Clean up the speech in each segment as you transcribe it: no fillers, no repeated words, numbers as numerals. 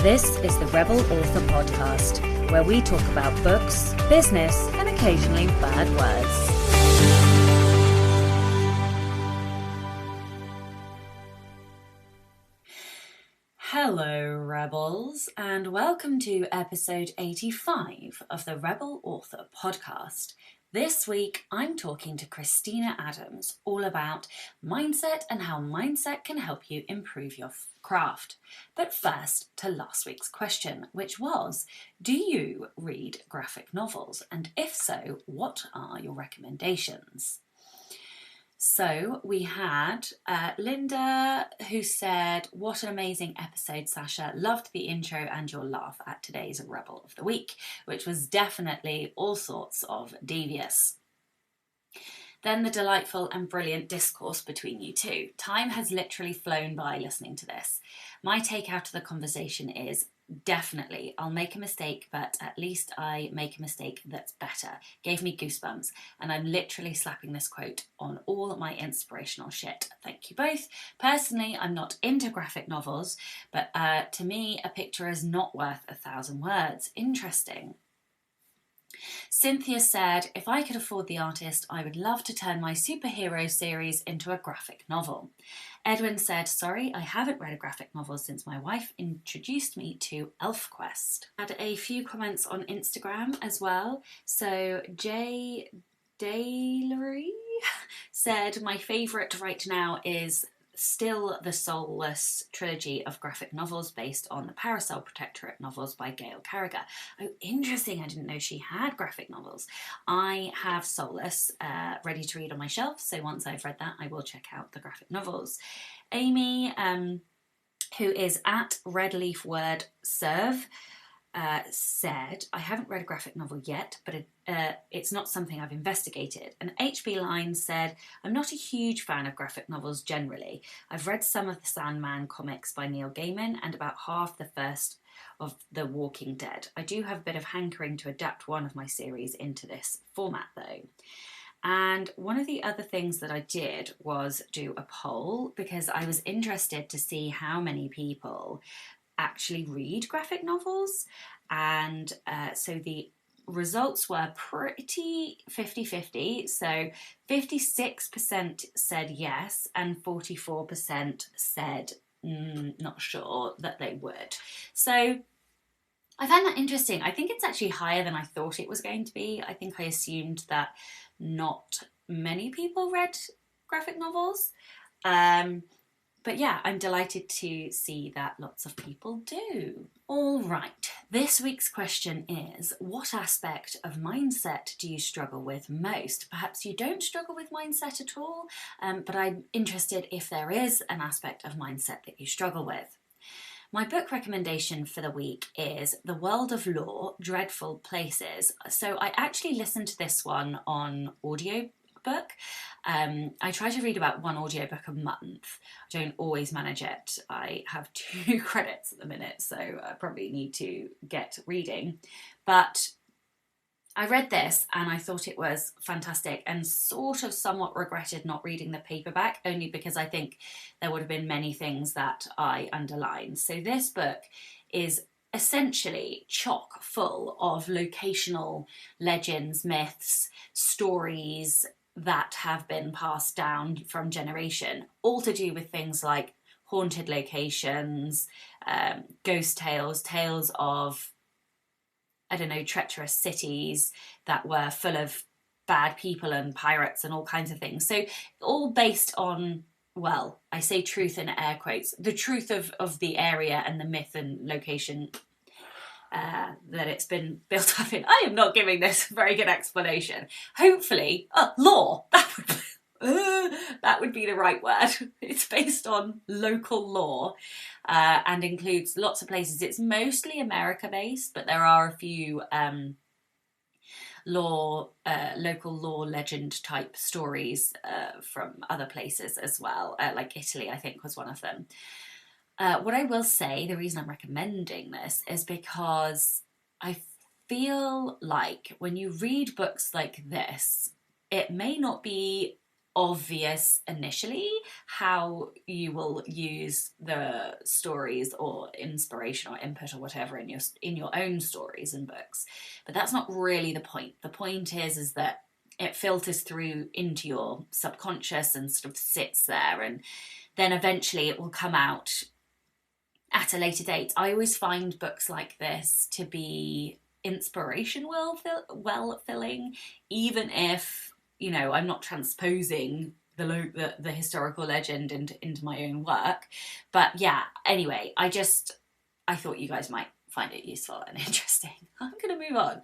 This is the Rebel Author Podcast, where we talk about books, business, and occasionally bad words. Hello, Rebels, and welcome to episode 85 of the Rebel Author Podcast. This week, I'm talking to Kristina Adams all about mindset and how mindset can help you improve your craft. But first, to last week's question, which was, do you read graphic novels? And if so, what are your recommendations? So we had Linda, who said, what an amazing episode, Sasha. Loved the intro and your laugh at today's Rebel of the Week, which was definitely all sorts of devious. Then the delightful and brilliant discourse between you two. Time has literally flown by listening to this. My take out of the conversation is, definitely, I'll make a mistake, but at least I make a mistake that's better. Gave me goosebumps, and I'm literally slapping this quote on all my inspirational shit. Thank you both. Personally, I'm not into graphic novels, but to me, a picture is not worth 1,000 words. Interesting. Cynthia said, if I could afford the artist, I would love to turn my superhero series into a graphic novel. Edwin said, sorry, I haven't read a graphic novel since my wife introduced me to ElfQuest. Had a few comments on Instagram as well. So J. Diaries said, my favourite right now is still the Soulless trilogy of graphic novels based on the Parasol Protectorate novels by Gail Carriger. Oh, interesting. I didn't know she had graphic novels. I have Soulless ready to read on my shelf, so once I've read that, I will check out the graphic novels. Amy, who is at redleafwordserve, said, I haven't read a graphic novel yet, but it's not something I've investigated. And HB Line said, I'm not a huge fan of graphic novels generally. I've read some of the Sandman comics by Neil Gaiman and about half the first of The Walking Dead. I do have a bit of hankering to adapt one of my series into this format though. And one of the other things that I did was do a poll because I was interested to see how many people actually read graphic novels, and so the results were pretty 50-50. So 56% said yes and 44% said not sure that they would. So I found that interesting. I think it's actually higher than I thought it was going to be. I think I assumed that not many people read graphic novels. But yeah, I'm delighted to see that lots of people do. All right, this week's question is, what aspect of mindset do you struggle with most? Perhaps you don't struggle with mindset at all, but I'm interested if there is an aspect of mindset that you struggle with. My book recommendation for the week is The World of Law, Dreadful Places. So I actually listened to this one on audiobook. I try to read about one audiobook a month. I don't always manage it. I have 2 credits at the minute, so I probably need to get reading. But I read this and I thought it was fantastic and sort of somewhat regretted not reading the paperback, only because I think there would have been many things that I underlined. So this book is essentially chock full of locational legends, myths, stories that have been passed down from generation, all to do with things like haunted locations, ghost tales, tales of, I don't know, treacherous cities that were full of bad people and pirates and all kinds of things. So all based on, well, I say truth in air quotes, the truth of the area and the myth and location that it's been built up in. I am not giving this a very good explanation. Hopefully, law, that would be the right word. It's based on local law and includes lots of places. It's mostly America based, but there are a few local law legend type stories from other places as well, like Italy, I think, was one of them. What I will say, the reason I'm recommending this is because I feel like when you read books like this, it may not be obvious initially how you will use the stories or inspiration or input or whatever in your own stories and books, but that's not really the point. The point is that it filters through into your subconscious and sort of sits there, and then eventually it will come out at a later date. I always find books like this to be inspiration well filling, even if, you know, I'm not transposing the historical legend into my own work. But yeah, anyway, I thought you guys might find it useful and interesting. I'm going to move on.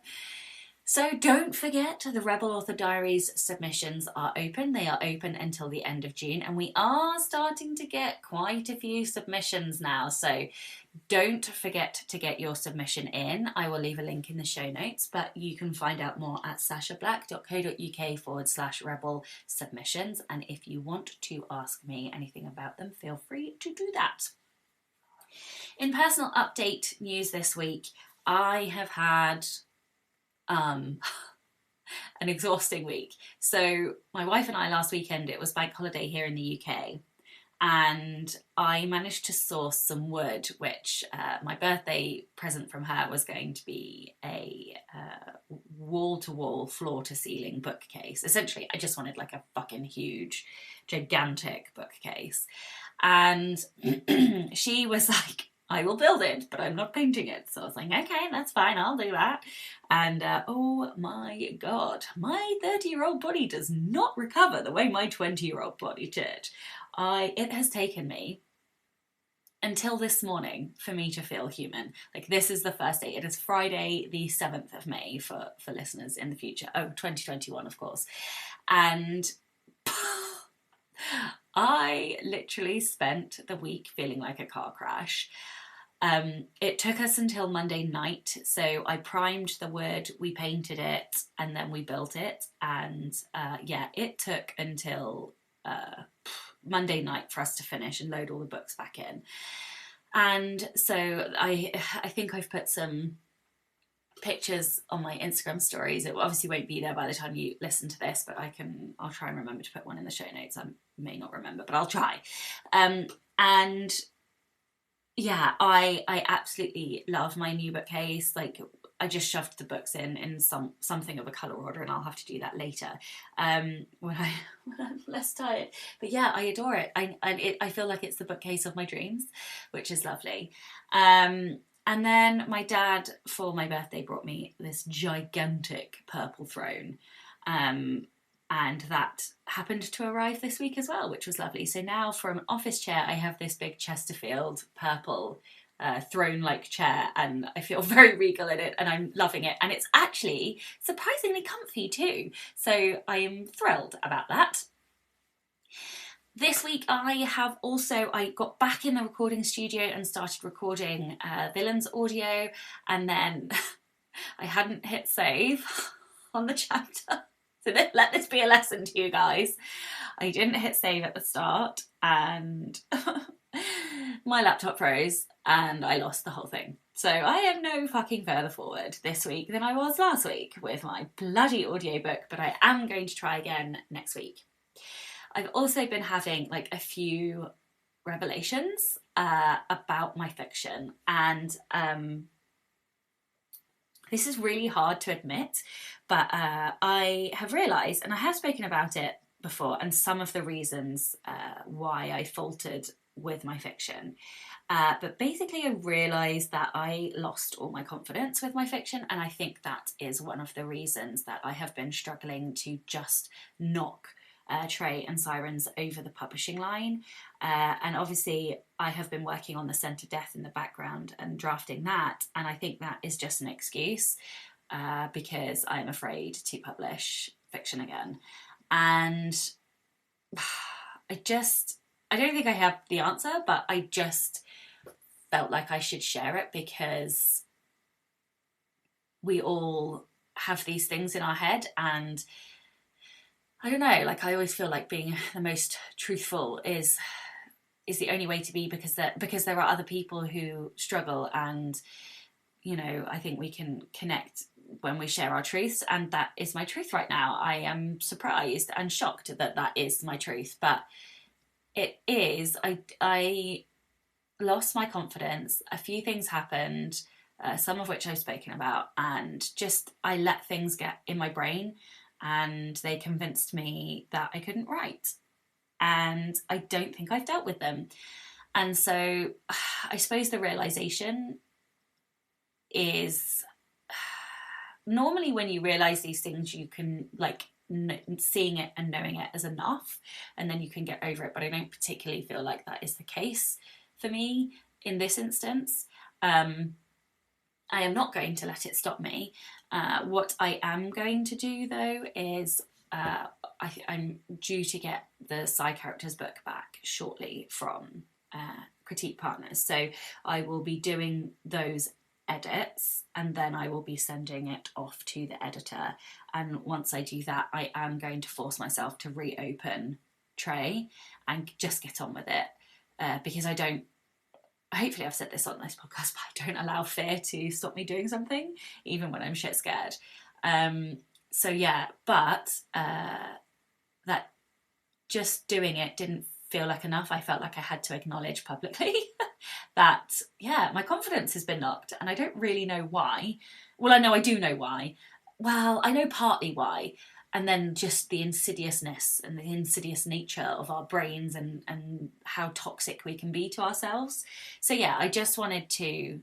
So don't forget, the Rebel Author Diaries submissions are open. They are open until the end of June, and we are starting to get quite a few submissions now. So don't forget to get your submission in. I will leave a link in the show notes, but you can find out more at sashablack.co.uk/rebel submissions. And if you want to ask me anything about them, feel free to do that. In personal update news this week, I have had an exhausting week. So my wife and I, last weekend, it was bank holiday here in the UK, and I managed to source some wood, which my birthday present from her was going to be a wall-to-wall, floor-to-ceiling bookcase. Essentially, I just wanted like a fucking huge, gigantic bookcase. And she was like, I will build it, but I'm not painting it. So I was like, okay, that's fine, I'll do that. And oh my God, my 30-year-old body does not recover the way my 20-year-old body did. It has taken me until this morning for me to feel human. Like, this is the first day. It is Friday, the 7th of May for listeners in the future. Oh, 2021, of course. And I literally spent the week feeling like a car crash. It took us until Monday night. So I primed the wood, we painted it, and then we built it. And yeah, it took until Monday night for us to finish and load all the books back in. And so I think I've put some pictures on my Instagram stories. It obviously won't be there by the time you listen to this, but I'll try and remember to put one in the show notes. I may not remember, but I'll try. And yeah, I absolutely love my new bookcase. Like, I just shoved the books in something of a colour order, and I'll have to do that later when I'm less tired. But yeah, I adore it. I feel like it's the bookcase of my dreams, which is lovely. And then my dad, for my birthday, brought me this gigantic purple throne. And that happened to arrive this week as well, which was lovely. So now, for an office chair, I have this big Chesterfield purple throne-like chair, and I feel very regal in it, and I'm loving it. And it's actually surprisingly comfy too. So I am thrilled about that. This week I got back in the recording studio and started recording Villains audio, and then I hadn't hit save on the chapter. So let this be a lesson to you guys. I didn't hit save at the start, and my laptop froze and I lost the whole thing. So I am no fucking further forward this week than I was last week with my bloody audiobook, but I am going to try again next week. I've also been having like a few revelations about my fiction, and this is really hard to admit, but I have realised, and I have spoken about it before, and some of the reasons why I faltered with my fiction. But basically I realised that I lost all my confidence with my fiction, and I think that is one of the reasons that I have been struggling to just knock Trey and Sirens over the publishing line. And obviously I have been working on The Scent of Death in the background and drafting that, and I think that is just an excuse because I'm afraid to publish fiction again. And I don't think I have the answer, but I just felt like I should share it, because we all have these things in our head, and I don't know, like, I always feel like being the most truthful is the only way to be, because there are other people who struggle, and, you know, I think we can connect when we share our truths, and that is my truth right now. I am surprised and shocked that that is my truth, but it is. I lost my confidence. A few things happened, some of which I've spoken about, and just I let things get in my brain, and they convinced me that I couldn't write, and I don't think I've dealt with them. And so I suppose the realization is, normally when you realize these things, you can, like, seeing it and knowing it is enough, and then you can get over it. But I don't particularly feel like that is the case for me in this instance. I am not going to let it stop me. What I am going to do, though, is I'm due to get the side characters book back shortly from Critique Partners. So I will be doing those edits, and then I will be sending it off to the editor. And once I do that, I am going to force myself to reopen Trey and just get on with it, because I don't, hopefully I've said this on this podcast, but I don't allow fear to stop me doing something, even when I'm shit scared. So yeah, but that just doing it didn't feel like enough. I felt like I had to acknowledge publicly that, yeah, my confidence has been knocked, and I don't really know why. Well, I know I do know why. Well, I know partly why, and then just the insidiousness and the insidious nature of our brains, and how toxic we can be to ourselves. So yeah, I just wanted to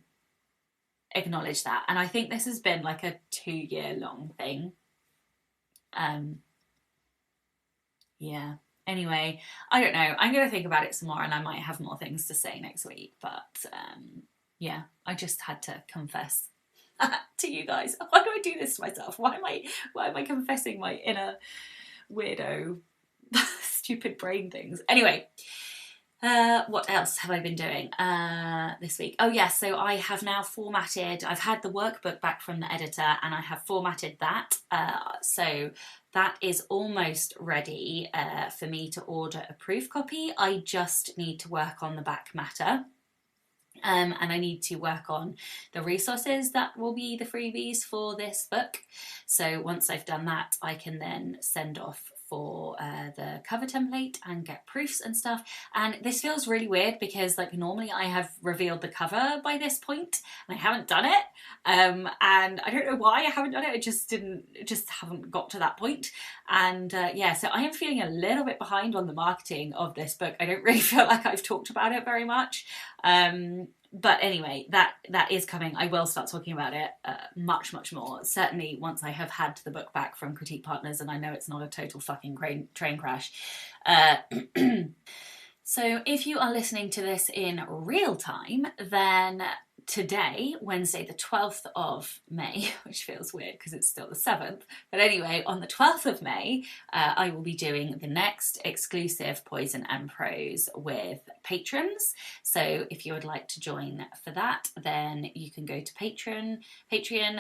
acknowledge that. And I think this has been like a 2-year long thing. Yeah. Anyway, I don't know. I'm going to think about it some more, and I might have more things to say next week. But yeah, I just had to confess to you guys. Why do I do this to myself? Why am I confessing my inner weirdo stupid brain things? Anyway, what else have I been doing this week? Oh yes, so I have now formatted, I've had the workbook back from the editor, and I have formatted that, so that is almost ready for me to order a proof copy. I just need to work on the back matter. And I need to work on the resources that will be the freebies for this book. So once I've done that, I can then send off for the cover template and get proofs and stuff. And this feels really weird because, like, normally I have revealed the cover by this point and I haven't done it. And I don't know why I haven't done it. I just haven't got to that point. And yeah, so I am feeling a little bit behind on the marketing of this book. I don't really feel like I've talked about it very much. But anyway, that is coming. I will start talking about it much more. Certainly once I have had the book back from Critique Partners and I know it's not a total fucking train crash. So if you are listening to this in real time, then today, Wednesday the 12th of May, which feels weird because it's still the 7th, but anyway, on the 12th of May, I will be doing the next exclusive Poison and Prose with patrons. So if you would like to join for that, then you can go to Patreon,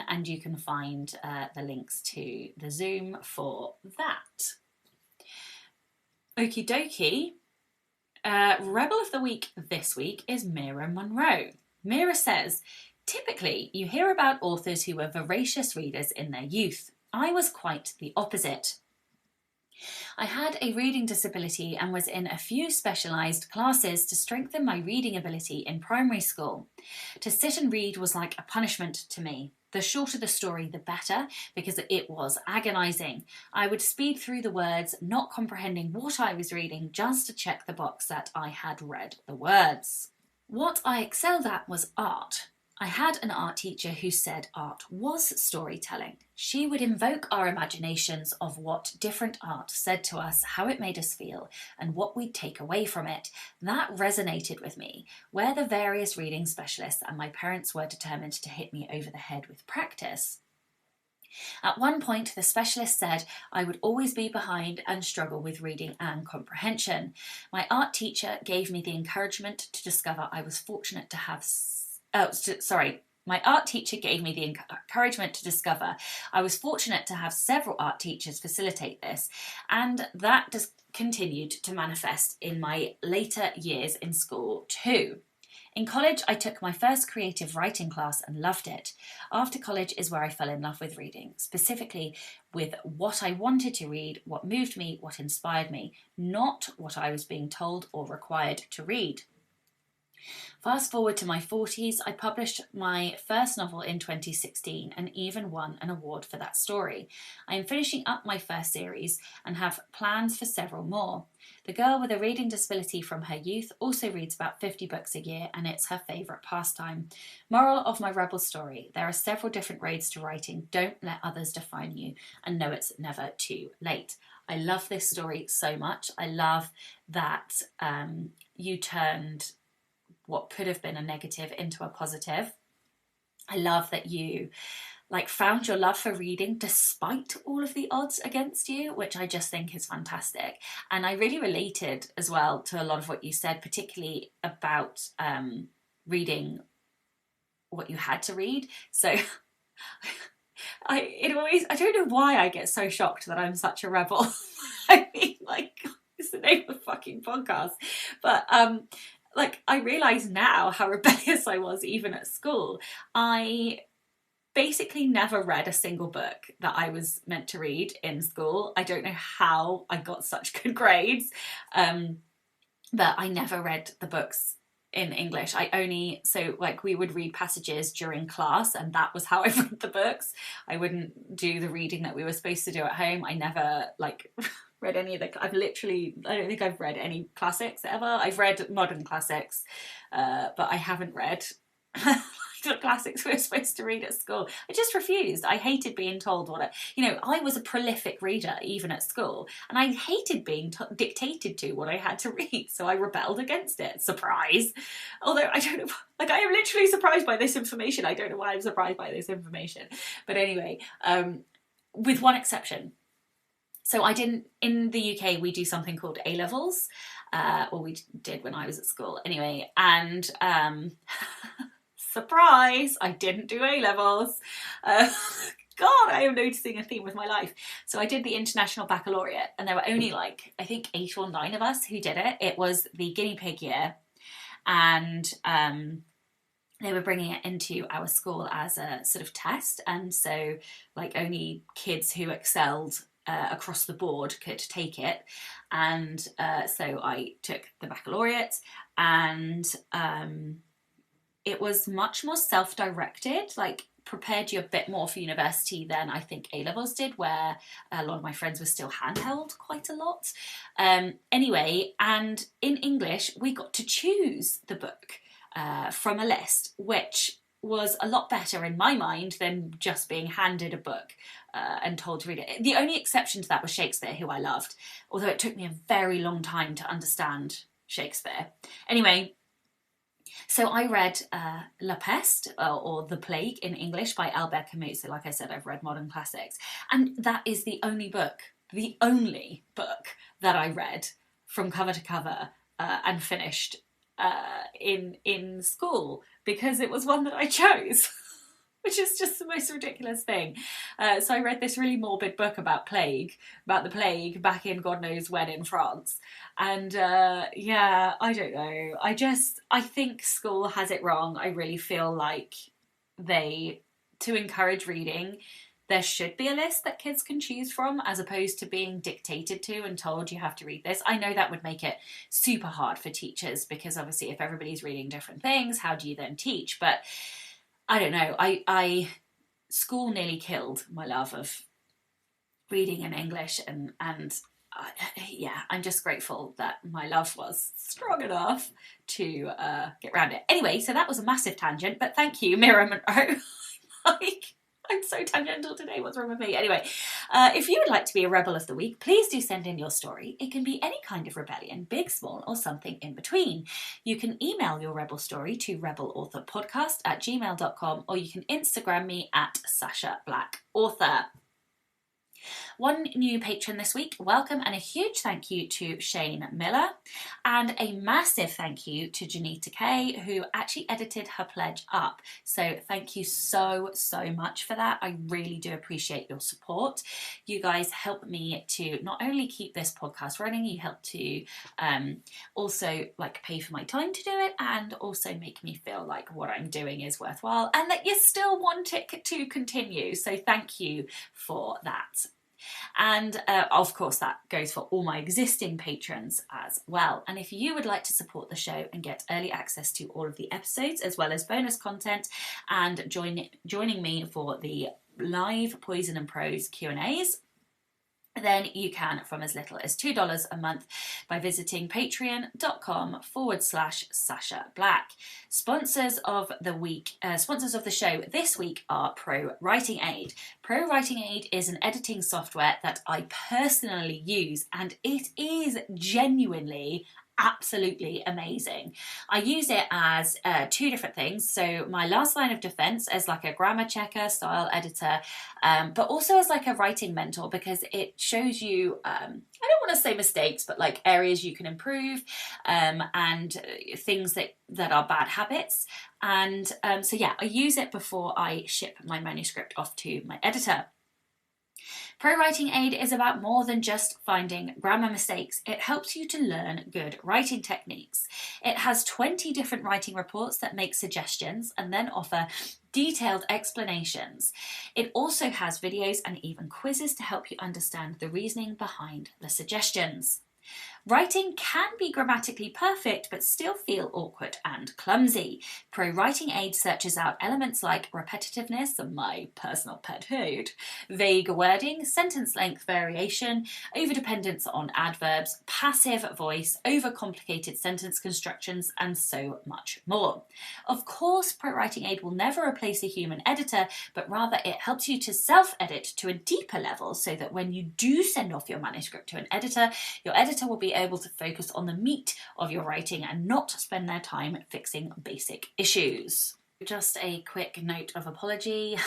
and you can find the links to the Zoom for that. Okie dokie. Rebel of the Week this week is Mira Monroe. Mira says, typically you hear about authors who were voracious readers in their youth. I was quite the opposite. I had a reading disability and was in a few specialised classes to strengthen my reading ability in primary school. To sit and read was like a punishment to me. The shorter the story, the better, because it was agonising. I would speed through the words, not comprehending what I was reading, just to check the box that I had read the words. What I excelled at was art. I had an art teacher who said art was storytelling. She would invoke our imaginations of what different art said to us, how it made us feel, and what we'd take away from it. That resonated with me, where the various reading specialists and my parents were determined to hit me over the head with practice. At one point, the specialist said I would always be behind and struggle with reading and comprehension. My art teacher gave me the encouragement to discover I was fortunate to have... My art teacher gave me the encouragement to discover I was fortunate to have several art teachers facilitate this, and that continued to manifest in my later years in school too. In college, I took my first creative writing class and loved it. After college is where I fell in love with reading, specifically with what I wanted to read, what moved me, what inspired me, not what I was being told or required to read. Fast forward to my 40s, I published my first novel in 2016 and even won an award for that story. I am finishing up my first series and have plans for several more. The girl with a reading disability from her youth also reads about 50 books a year, and it's her favourite pastime. Moral of my rebel story: there are several different roads to writing. Don't let others define you, and know it's never too late. I love this story so much. I love that you turned what could have been a negative into a positive. I love that you found your love for reading despite all of the odds against you, which I just think is fantastic. And I really related as well to a lot of what you said, particularly about reading what you had to read. So I don't know why I get so shocked that I'm such a rebel. I mean, it's the name of the fucking podcast. But I realise now how rebellious I was even at school. I basically never read a single book that I was meant to read in school. I don't know how I got such good grades, but I never read the books in English. We would read passages during class, and that was how I read the books. I wouldn't do the reading that we were supposed to do at home. I never read any of I don't think I've read any classics ever. I've read modern classics, but I haven't read the classics we were supposed to read at school. I just refused. I hated being told I was a prolific reader even at school, and I hated being dictated to what I had to read, so I rebelled against it. Surprise! Although I don't know, I am literally surprised by this information. I don't know why I'm surprised by this information. But anyway, with one exception. So in the UK, we do something called A-levels, or we did when I was at school anyway, and surprise, I didn't do A-levels. God, I am noticing a theme with my life. So I did the International Baccalaureate, and there were only I think 8 or 9 of us who did it. It was the guinea pig year, and they were bringing it into our school as a sort of test, and so only kids who excelled across the board could take it. And so I took the baccalaureate, and it was much more self-directed, prepared you a bit more for university than I think A-levels did, where a lot of my friends were still handheld quite a lot. Anyway, and in English, we got to choose the book from a list, which was a lot better in my mind than just being handed a book and told to read it. The only exception to that was Shakespeare, who I loved, although it took me a very long time to understand Shakespeare. Anyway, so I read La Peste, or The Plague in English, by Albert Camus. So like I said, I've read modern classics. And that is the only book that I read from cover to cover and finished in school, because it was one that I chose, which is just the most ridiculous thing. So I read this really morbid book about the plague back in God knows when in France. And I don't know. I think school has it wrong. I really feel like to encourage reading, there should be a list that kids can choose from, as opposed to being dictated to and told you have to read this. I know that would make it super hard for teachers, because obviously if everybody's reading different things, how do you then teach? But I don't know. School nearly killed my love of reading in English, and I'm just grateful that my love was strong enough to get around it. Anyway, so that was a massive tangent, but thank you, Mira Monroe. I'm so tangential today. What's wrong with me? Anyway, if you would like to be a Rebel of the Week, please do send in your story. It can be any kind of rebellion, big, small, or something in between. You can email your rebel story to rebelauthorpodcast@gmail.com, or you can Instagram me at Sasha Black Author. One new patron this week, welcome, and a huge thank you to Shane Miller, and a massive thank you to Janita Kay, who actually edited her pledge up. So thank you so much for that. I really do appreciate your support. You guys help me to not only keep this podcast running, you help to also like pay for my time to do it, and also make me feel like what I'm doing is worthwhile and that you still want it to continue. So thank you for that. And of course that goes for all my existing patrons as well. And if you would like to support the show and get early access to all of the episodes as well as bonus content and joining me for the live Poison and Prose Q&As, then you can from as little as $2 a month by visiting patreon.com/Sasha Black. Sponsors of the show this week are Pro Writing Aid. Pro Writing Aid is an editing software that I personally use, and it is genuinely absolutely amazing. I use it as two different things. So my last line of defense as like a grammar checker, style editor, but also as like a writing mentor, because it shows you, I don't want to say mistakes, but like areas you can improve, and things that are bad habits. And so yeah, I use it before I ship my manuscript off to my editor. Pro Writing Aid is about more than just finding grammar mistakes. It helps you to learn good writing techniques. It has 20 different writing reports that make suggestions and then offer detailed explanations. It also has videos and even quizzes to help you understand the reasoning behind the suggestions. Writing can be grammatically perfect but still feel awkward and clumsy. Pro Writing Aid searches out elements like repetitiveness, my personal pet hate, vague wording, sentence length variation, overdependence on adverbs, passive voice, overcomplicated sentence constructions, and so much more. Of course, Pro Writing Aid will never replace a human editor, but rather it helps you to self-edit to a deeper level so that when you do send off your manuscript to an editor, your editor will be able to focus on the meat of your writing and not spend their time fixing basic issues. Just a quick note of apology.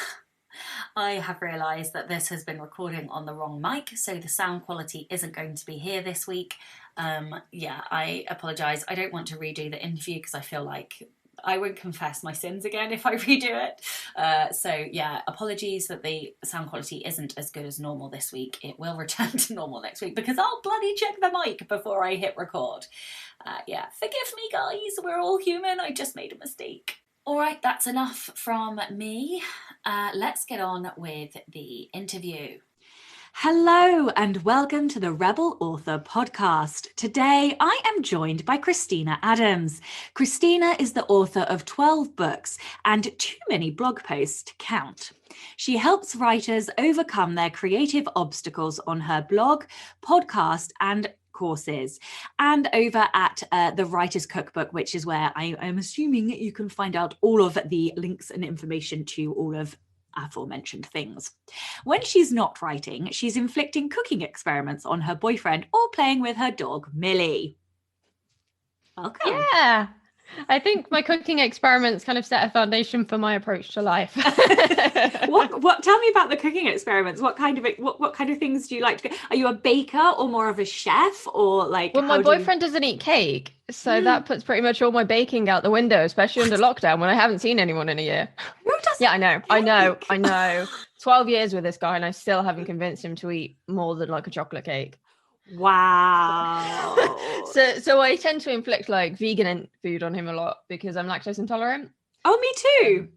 I have realised that this has been recording on the wrong mic, so the sound quality isn't going to be here this week. Yeah, I apologise. I don't want to redo the interview because I feel like I won't confess my sins again if I redo it. So yeah, apologies that the sound quality isn't as good as normal this week. It will return to normal next week because I'll bloody check the mic before I hit record. Yeah, forgive me guys, we're all human. I just made a mistake. All right, that's enough from me. Let's get on with the interview. Hello and welcome to the Rebel Author Podcast. Today I am joined by Kristina Adams. Kristina is the author of 12 books and too many blog posts to count. She helps writers overcome their creative obstacles on her blog, podcast and courses, and over at the Writer's Cookbook, which is where I'm assuming you can find out all of the links and information to all of aforementioned things. When she's not writing, she's inflicting cooking experiments on her boyfriend or playing with her dog, Millie. Welcome. Yeah. I think my cooking experiments kind of set a foundation for my approach to life. What tell me about the cooking experiments. What kind of things do you like to cook? Are you a baker or more of a chef, or like? Well, my boyfriend doesn't eat cake, so that puts pretty much all my baking out the window, especially under lockdown when I haven't seen anyone in a year. Who doesn't? Yeah, I know. 12 years with this guy and I still haven't convinced him to eat more than like a chocolate cake. Wow. So I tend to inflict like vegan food on him a lot because I'm lactose intolerant. Oh, me too.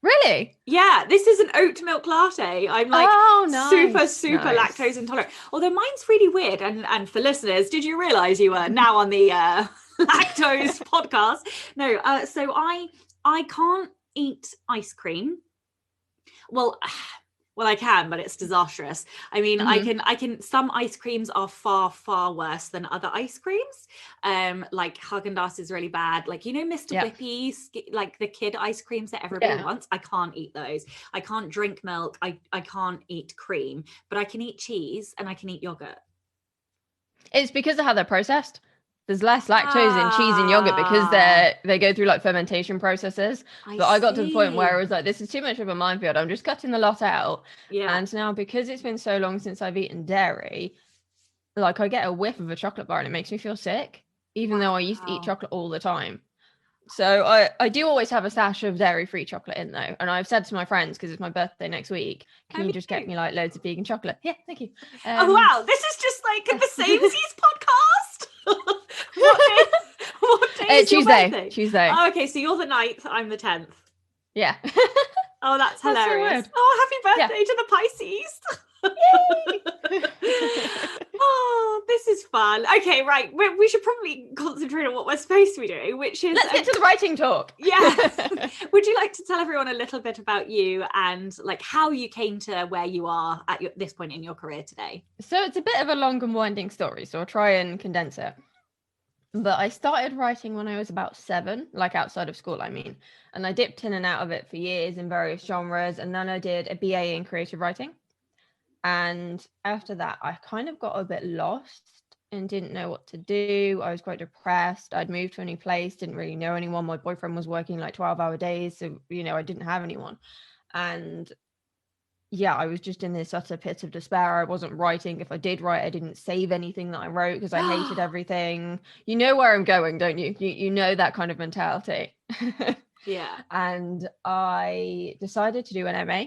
Really? Yeah, this is an oat milk latte. I'm like super nice. Lactose intolerant. Although mine's really weird. And for listeners, did you realise you were now on the lactose podcast? No, so I can't eat ice cream. Well, I can, but it's disastrous. I mean, I can, some ice creams are far worse than other ice creams. Like Haagen-Dazs is really bad. Like, you know, Mr. Whippy's, like the kid ice creams that everybody wants. I can't eat those. I can't drink milk. I can't eat cream, but I can eat cheese and I can eat yogurt. It's because of how they're processed. There's less lactose in cheese and yogurt because they go through like fermentation processes. But I got to the point where I was like, this is too much of a minefield. I'm just cutting the lot out. Yeah. And now, because it's been so long since I've eaten dairy, like I get a whiff of a chocolate bar and it makes me feel sick, even though I used to eat chocolate all the time. So I do always have a stash of dairy-free chocolate in though. And I've said to my friends, because it's my birthday next week, can you just get me like loads of vegan chocolate? Yeah, thank you. Oh wow, this is just like the Samesies podcast. What day is your birthday? Tuesday. Oh, okay, so you're the 9th, I'm the 10th. Yeah. Oh, that's hilarious. So oh, happy birthday to the Pisces. Oh, this is fun. Okay, right. We should probably concentrate on what we're supposed to be doing, which is... Let's get to the writing talk. Yes. Would you like to tell everyone a little bit about you and like how you came to where you are at this point in your career today? So it's a bit of a long and winding story, so I'll try and condense it. But I started writing when I was about 7, like outside of school, I mean. And I dipped in and out of it for years in various genres. And then I did a BA in creative writing. And after that, I kind of got a bit lost and didn't know what to do. I was quite depressed. I'd moved to a new place, didn't really know anyone. My boyfriend was working like 12-hour days. So, I didn't have anyone. And yeah, I was just in this utter pit of despair. I wasn't writing. If I did write, I didn't save anything that I wrote because I hated everything. You know where I'm going, don't you? You know that kind of mentality. Yeah. And I decided to do an MA.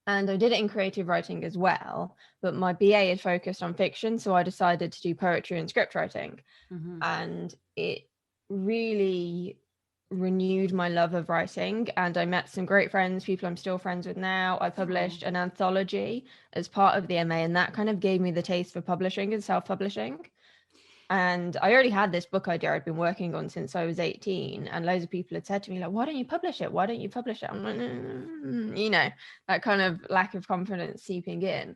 And I did it in creative writing as well. But my BA is focused on fiction. So I decided to do poetry and script writing. Mm-hmm. And it really renewed my love of writing, and I met some great friends, people I'm still friends with now. I published an anthology as part of the MA, and that kind of gave me the taste for publishing and self-publishing. And I already had this book idea I'd been working on since I was 18, and loads of people had said to me like, why don't you publish it, I'm like, that kind of lack of confidence seeping in.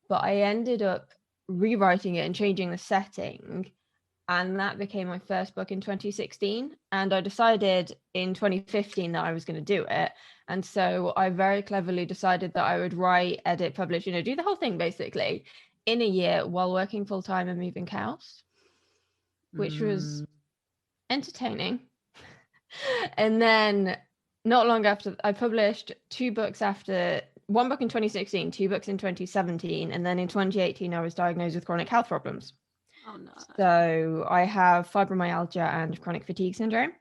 But I ended up rewriting it and changing the setting. And that became my first book in 2016. And I decided in 2015 that I was going to do it. And so I very cleverly decided that I would write, edit, publish, do the whole thing basically in a year while working full time and moving house, which was entertaining. And then not long after, I published 2 books after, 1 book in 2016, 2 books in 2017. And then in 2018, I was diagnosed with chronic health problems. Oh, no. So I have fibromyalgia and chronic fatigue syndrome.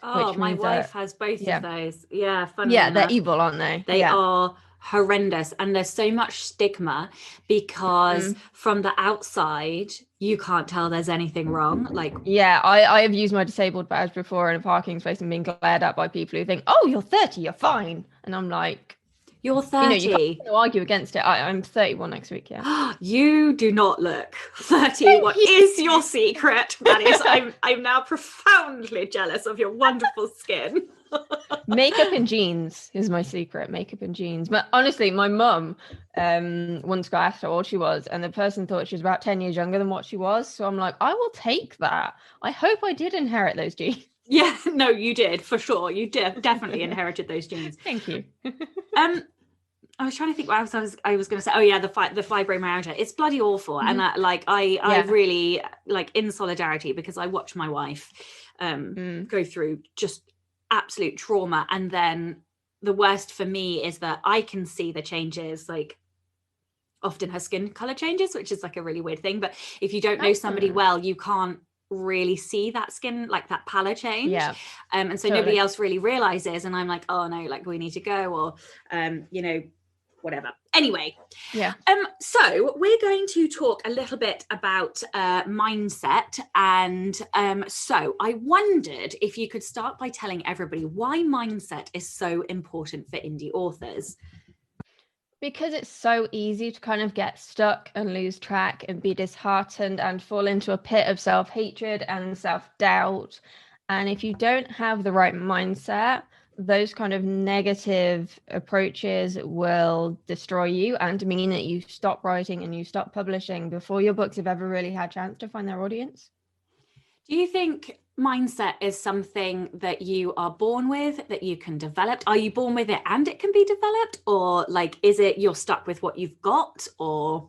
Oh, my wife has both of those. Yeah, funny enough. They're evil, aren't they? They are horrendous. And there's so much stigma because from the outside, you can't tell there's anything wrong. Like, I have used my disabled badge before in a parking space and been glared at by people who think, oh, you're 30, you're fine. And I'm like, you're 30. You can't argue against it. I'm 31 next week, yeah. You do not look 30. What is your secret? That is, I'm now profoundly jealous of your wonderful skin. Makeup and jeans is my secret. Makeup and jeans. But honestly, my mum once got asked how old she was, and the person thought she was about 10 years younger than what she was. So I'm like, I will take that. I hope I did inherit those genes. Yeah, no, you did for sure. You definitely inherited those genes. Thank you. I was trying to think what else I was going to say. Oh yeah, the fibromyalgia. It's bloody awful, and I really like in solidarity because I watch my wife go through just absolute trauma, and then the worst for me is that I can see the changes. Like often her skin color changes, which is like a really weird thing. But if you don't know somebody well, you can't really see that skin, like that pallor change, and so nobody else really realizes, and I'm like, oh no, like we need to go, or whatever. Anyway, so we're going to talk a little bit about mindset, and so I wondered if you could start by telling everybody why mindset is so important for indie authors. Because it's so easy to kind of get stuck and lose track and be disheartened and fall into a pit of self-hatred and self-doubt. And if you don't have the right mindset, those kind of negative approaches will destroy you and mean that you stop writing and you stop publishing before your books have ever really had a chance to find their audience. Do you think mindset is something that you are born with, that you can develop? Are you born with it and it can be developed, or like is it you're stuck with what you've got? Or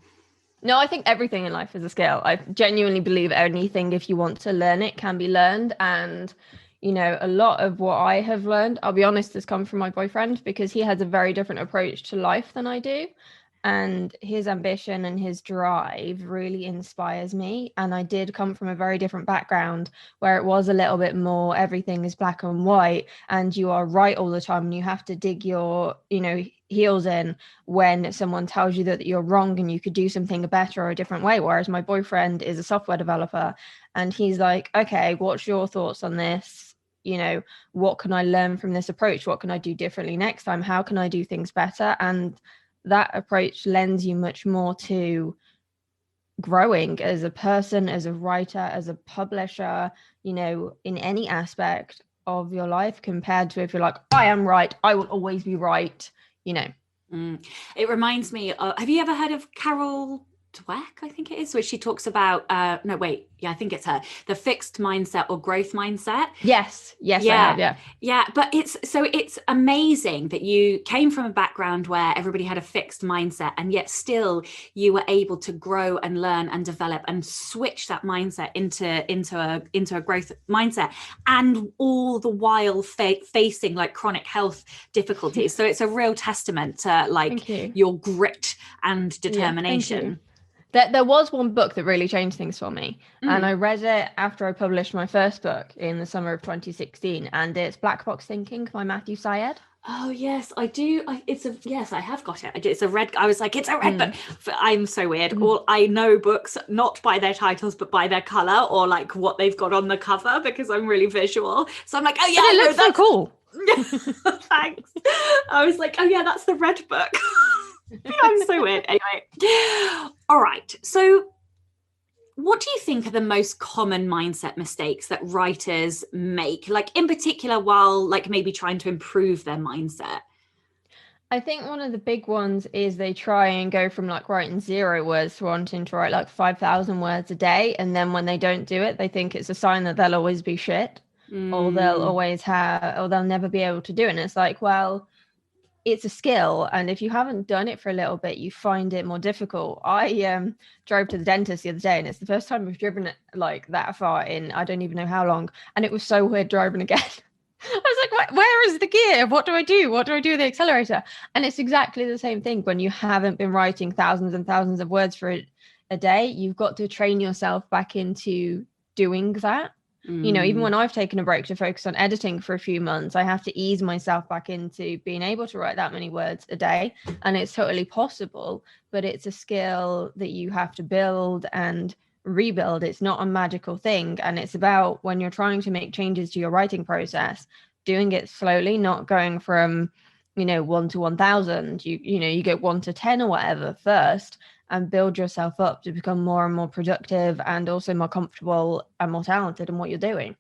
No, I think everything in life is a skill. I genuinely believe anything, if you want to learn it, can be learned. And, a lot of what I have learned, I'll be honest, has come from my boyfriend, because he has a very different approach to life than I do. And his ambition and his drive really inspires me. And I did come from a very different background, where it was a little bit more everything is black and white and you are right all the time, and you have to dig your heels in when someone tells you that you're wrong and you could do something better or a different way. Whereas my boyfriend is a software developer, and he's like, okay, what's your thoughts on this? What can I learn from this approach? What can I do differently next time? How can I do things better? And that approach lends you much more to growing as a person, as a writer, as a publisher, in any aspect of your life, compared to if you're like, I am right, I will always be right. It reminds me of, have you ever heard of Carol Dweck, I think it is, where she talks about I think it's her, the fixed mindset or growth mindset. Yes, I have, yeah. But it's amazing that you came from a background where everybody had a fixed mindset, and yet still you were able to grow and learn and develop and switch that mindset into a growth mindset, and all the while facing like chronic health difficulties. So it's a real testament to like your grit and determination. There was one book that really changed things for me, and I read it after I published my first book in the summer of 2016, and it's Black Box Thinking by Matthew Syed. Oh yes, I do. Yes, I have got it. It's a red. I was like, it's a red book. I'm so weird. All I know books not by their titles but by their color or like what they've got on the cover, because I'm really visual. So I'm like, oh yeah, it looks so cool. Thanks. I was like, oh yeah, that's the red book. I'm so weird. Anyway, all right. So what do you think are the most common mindset mistakes that writers make, like in particular while like maybe trying to improve their mindset? I think one of the big ones is they try and go from like writing 0 words to wanting to write like 5,000 words a day. And then when they don't do it, they think it's a sign that they'll always be shit, or they'll never be able to do it. And it's like, well, it's a skill, and if you haven't done it for a little bit, you find it more difficult. I drove to the dentist the other day, and it's the first time I've driven it like that far in I don't even know how long, and it was so weird driving again. I was like, where is the gear? What do I do with the accelerator? And it's exactly the same thing when you haven't been writing thousands and thousands of words for a day. You've got to train yourself back into doing that. Even when I've taken a break to focus on editing for a few months, I have to ease myself back into being able to write that many words a day. And it's totally possible, but it's a skill that you have to build and rebuild. It's not a magical thing. And it's about, when you're trying to make changes to your writing process, doing it slowly, not going from 1 to 1,000. You go 1 to 10 or whatever first, and build yourself up to become more and more productive, and also more comfortable and more talented in what you're doing.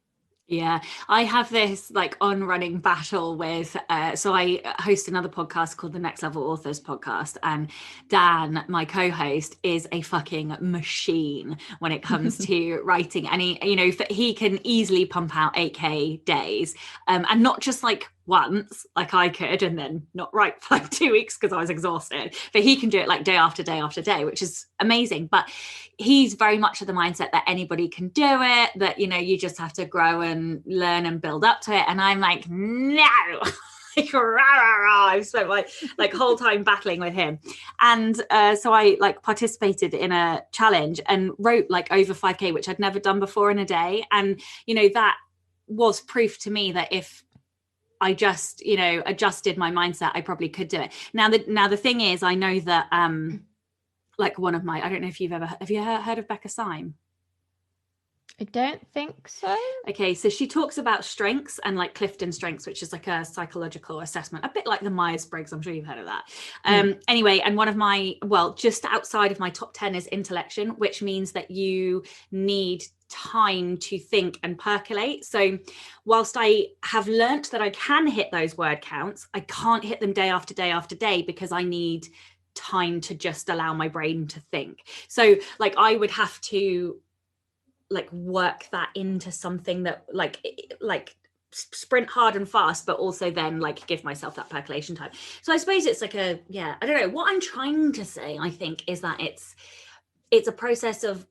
Yeah, I have this like on-running battle with, so I host another podcast called the Next Level Authors podcast, and Dan, my co-host, is a fucking machine when it comes to writing. And he can easily pump out 8K days, and not just like once like I could and then not write for like 2 weeks because I was exhausted, but he can do it like day after day after day, which is amazing. But he's very much of the mindset that anybody can do it, that you just have to grow and learn and build up to it. And I'm like, no. Like, rah, rah, rah. I've spent my like whole time battling with him. And so I like participated in a challenge and wrote like over 5K, which I'd never done before in a day. And that was proof to me that if I just, adjusted my mindset, I probably could do it. Now the thing is, I know that like one of my, I don't know if have you heard of Becca Syme? I don't think so. Okay, so she talks about strengths and like Clifton Strengths, which is like a psychological assessment, a bit like the Myers-Briggs. I'm sure you've heard of that. Anyway, and one of my, just outside of my top 10 is intellection, which means that you need time to think and percolate. So whilst I have learnt that I can hit those word counts, I can't hit them day after day after day because I need time to just allow my brain to think. So like I would have to like work that into something that like sprint hard and fast, but also then like give myself that percolation time. So I suppose it's like I don't know what I'm trying to say. I think is that it's it's a process of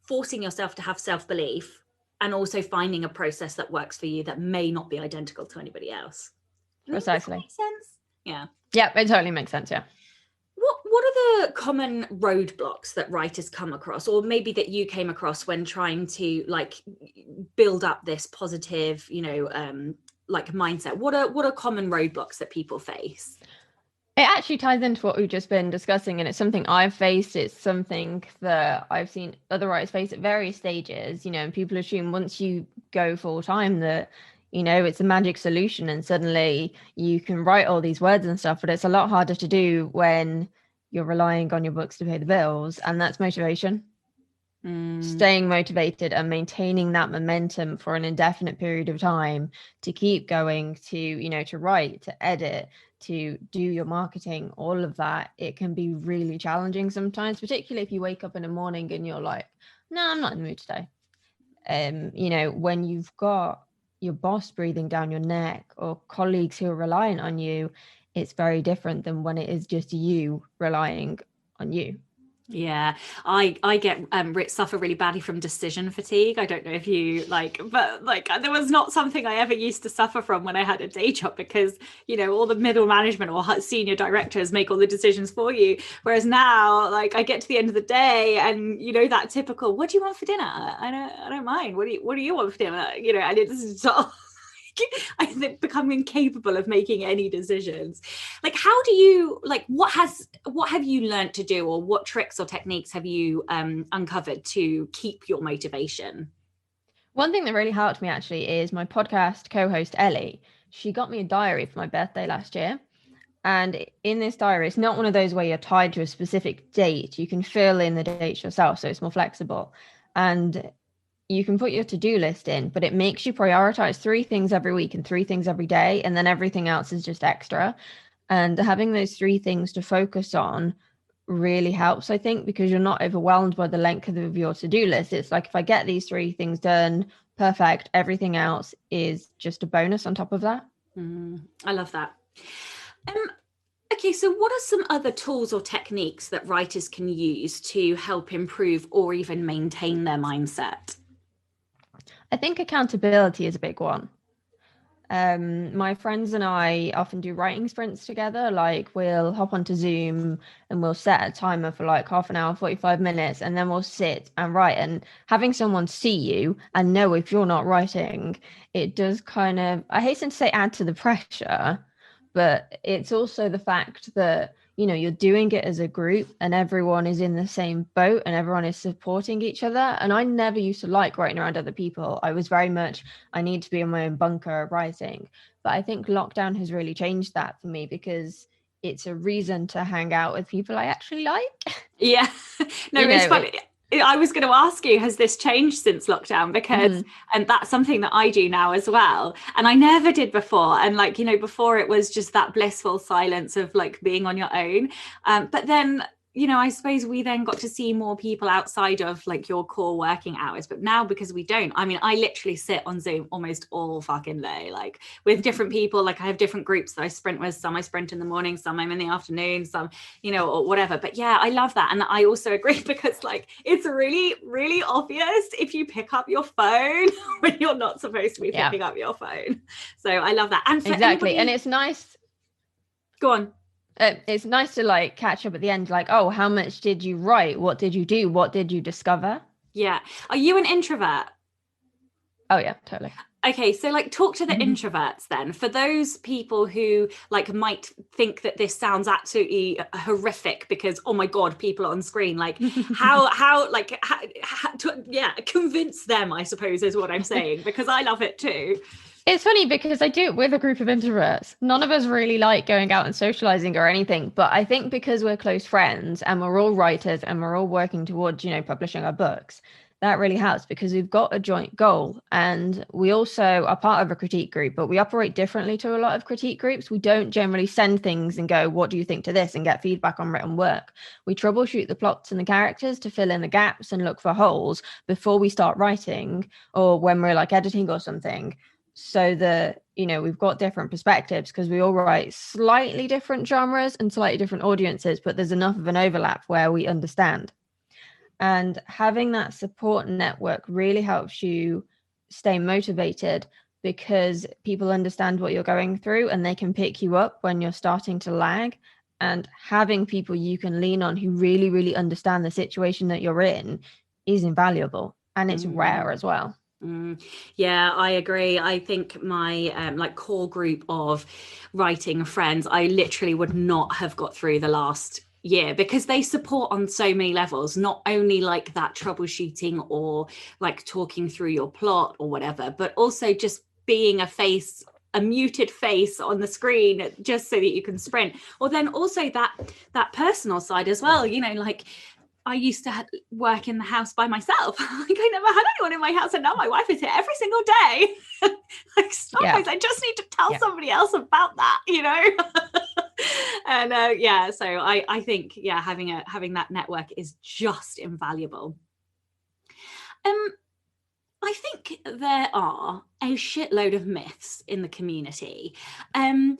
forcing yourself to have self-belief, and also finding a process that works for you that may not be identical to anybody else. Precisely. Does that make sense? Yeah. Yeah, it totally makes sense. Yeah. What are the common roadblocks that writers come across, or maybe that you came across when trying to like build up this positive, like mindset? What are common roadblocks that people face? It actually ties into what we've just been discussing, and it's something I've faced. It's something that I've seen other writers face at various stages, and people assume once you go full time that, it's a magic solution and suddenly you can write all these words and stuff, but it's a lot harder to do when you're relying on your books to pay the bills, and that's motivation. Staying motivated and maintaining that momentum for an indefinite period of time to keep going, to write, to edit, to do your marketing, all of that, it can be really challenging sometimes, particularly if you wake up in the morning and you're like, no, I'm not in the mood today. When you've got your boss breathing down your neck or colleagues who are reliant on you, it's very different than when it is just you relying on you. Yeah, I suffer really badly from decision fatigue. I don't know if you but there was not something I ever used to suffer from when I had a day job, because all the middle management or senior directors make all the decisions for you, whereas now I get to the end of the day and that typical, what do you want for dinner? I don't mind. What do you want for dinner? And it's sort of I think become incapable of making any decisions. How do you what have you learned to do, or what tricks or techniques have you uncovered to keep your motivation? One thing that really helped me actually is my podcast co-host Ellie. She got me a diary for my birthday last year, and in this diary, it's not one of those where you're tied to a specific date. You can fill in the dates yourself, so it's more flexible, and you can put your to-do list in, but it makes you prioritize 3 things every week and 3 things every day, and then everything else is just extra. And having those 3 things to focus on really helps, I think, because you're not overwhelmed by the length of your to-do list. It's like, if I get these 3 things done, perfect, everything else is just a bonus on top of that. I love that. Okay, so what are some other tools or techniques that writers can use to help improve or even maintain their mindset? I think accountability is a big one. My friends and I often do writing sprints together. We'll hop onto Zoom and we'll set a timer for half an hour, 45 minutes, and then we'll sit and write. And having someone see you and know if you're not writing, it does kind of, I hasten to say, add to the pressure, but it's also the fact that you're doing it as a group and everyone is in the same boat and everyone is supporting each other. And I never used to like writing around other people. I was very much, I need to be in my own bunker writing. But I think lockdown has really changed that for me, because it's a reason to hang out with people I actually like. Yeah. No, it's funny. I was going to ask you, has this changed since lockdown? Because and that's something that I do now as well, and I never did before. And before it was just that blissful silence of being on your own, but then I suppose we then got to see more people outside of your core working hours. But now, because we don't, I literally sit on Zoom almost all fucking day, with different people. I have different groups that I sprint with. Some I sprint in the morning, some I'm in the afternoon, some, or whatever. But yeah, I love that. And I also agree, because it's really, really obvious if you pick up your phone when you're not supposed to be picking up your phone. So I love that. And exactly. And it's nice. Go on. It's nice to catch up at the end, oh, how much did you write? What did you do? What did you discover? Yeah. Are you an introvert? Oh yeah, totally. Okay, so talk to the introverts then. For those people who might think that this sounds absolutely horrific because, oh my God, people on screen, how convince them, I suppose, is what I'm saying, because I love it too. It's funny because I do it with a group of introverts. None of us really like going out and socializing or anything, but I think because we're close friends and we're all writers and we're all working towards, publishing our books, that really helps, because we've got a joint goal. And we also are part of a critique group, but we operate differently to a lot of critique groups. We don't generally send things and go, what do you think to this, and get feedback on written work. We troubleshoot the plots and the characters to fill in the gaps and look for holes before we start writing, or when we're editing or something. So that, we've got different perspectives, because we all write slightly different genres and slightly different audiences, but there's enough of an overlap where we understand. And having that support network really helps you stay motivated, because people understand what you're going through and they can pick you up when you're starting to lag. And having people you can lean on who really, really understand the situation that you're in is invaluable, and it's rare as well. Yeah, I agree. I think my like core group of writing friends, I literally would not have got through the last year, because they support on so many levels, not only like that troubleshooting or like talking through your plot or whatever, but also just being a muted face on the screen just so that you can sprint. Or then also that personal side as well, you know, like I used to work in the house by myself. Like I never had anyone in my house, and now my wife is here every single day. Like sometimes I just need to tell somebody else about that, you know. And so I think having that network is just invaluable. I think there are a shitload of myths in the community, and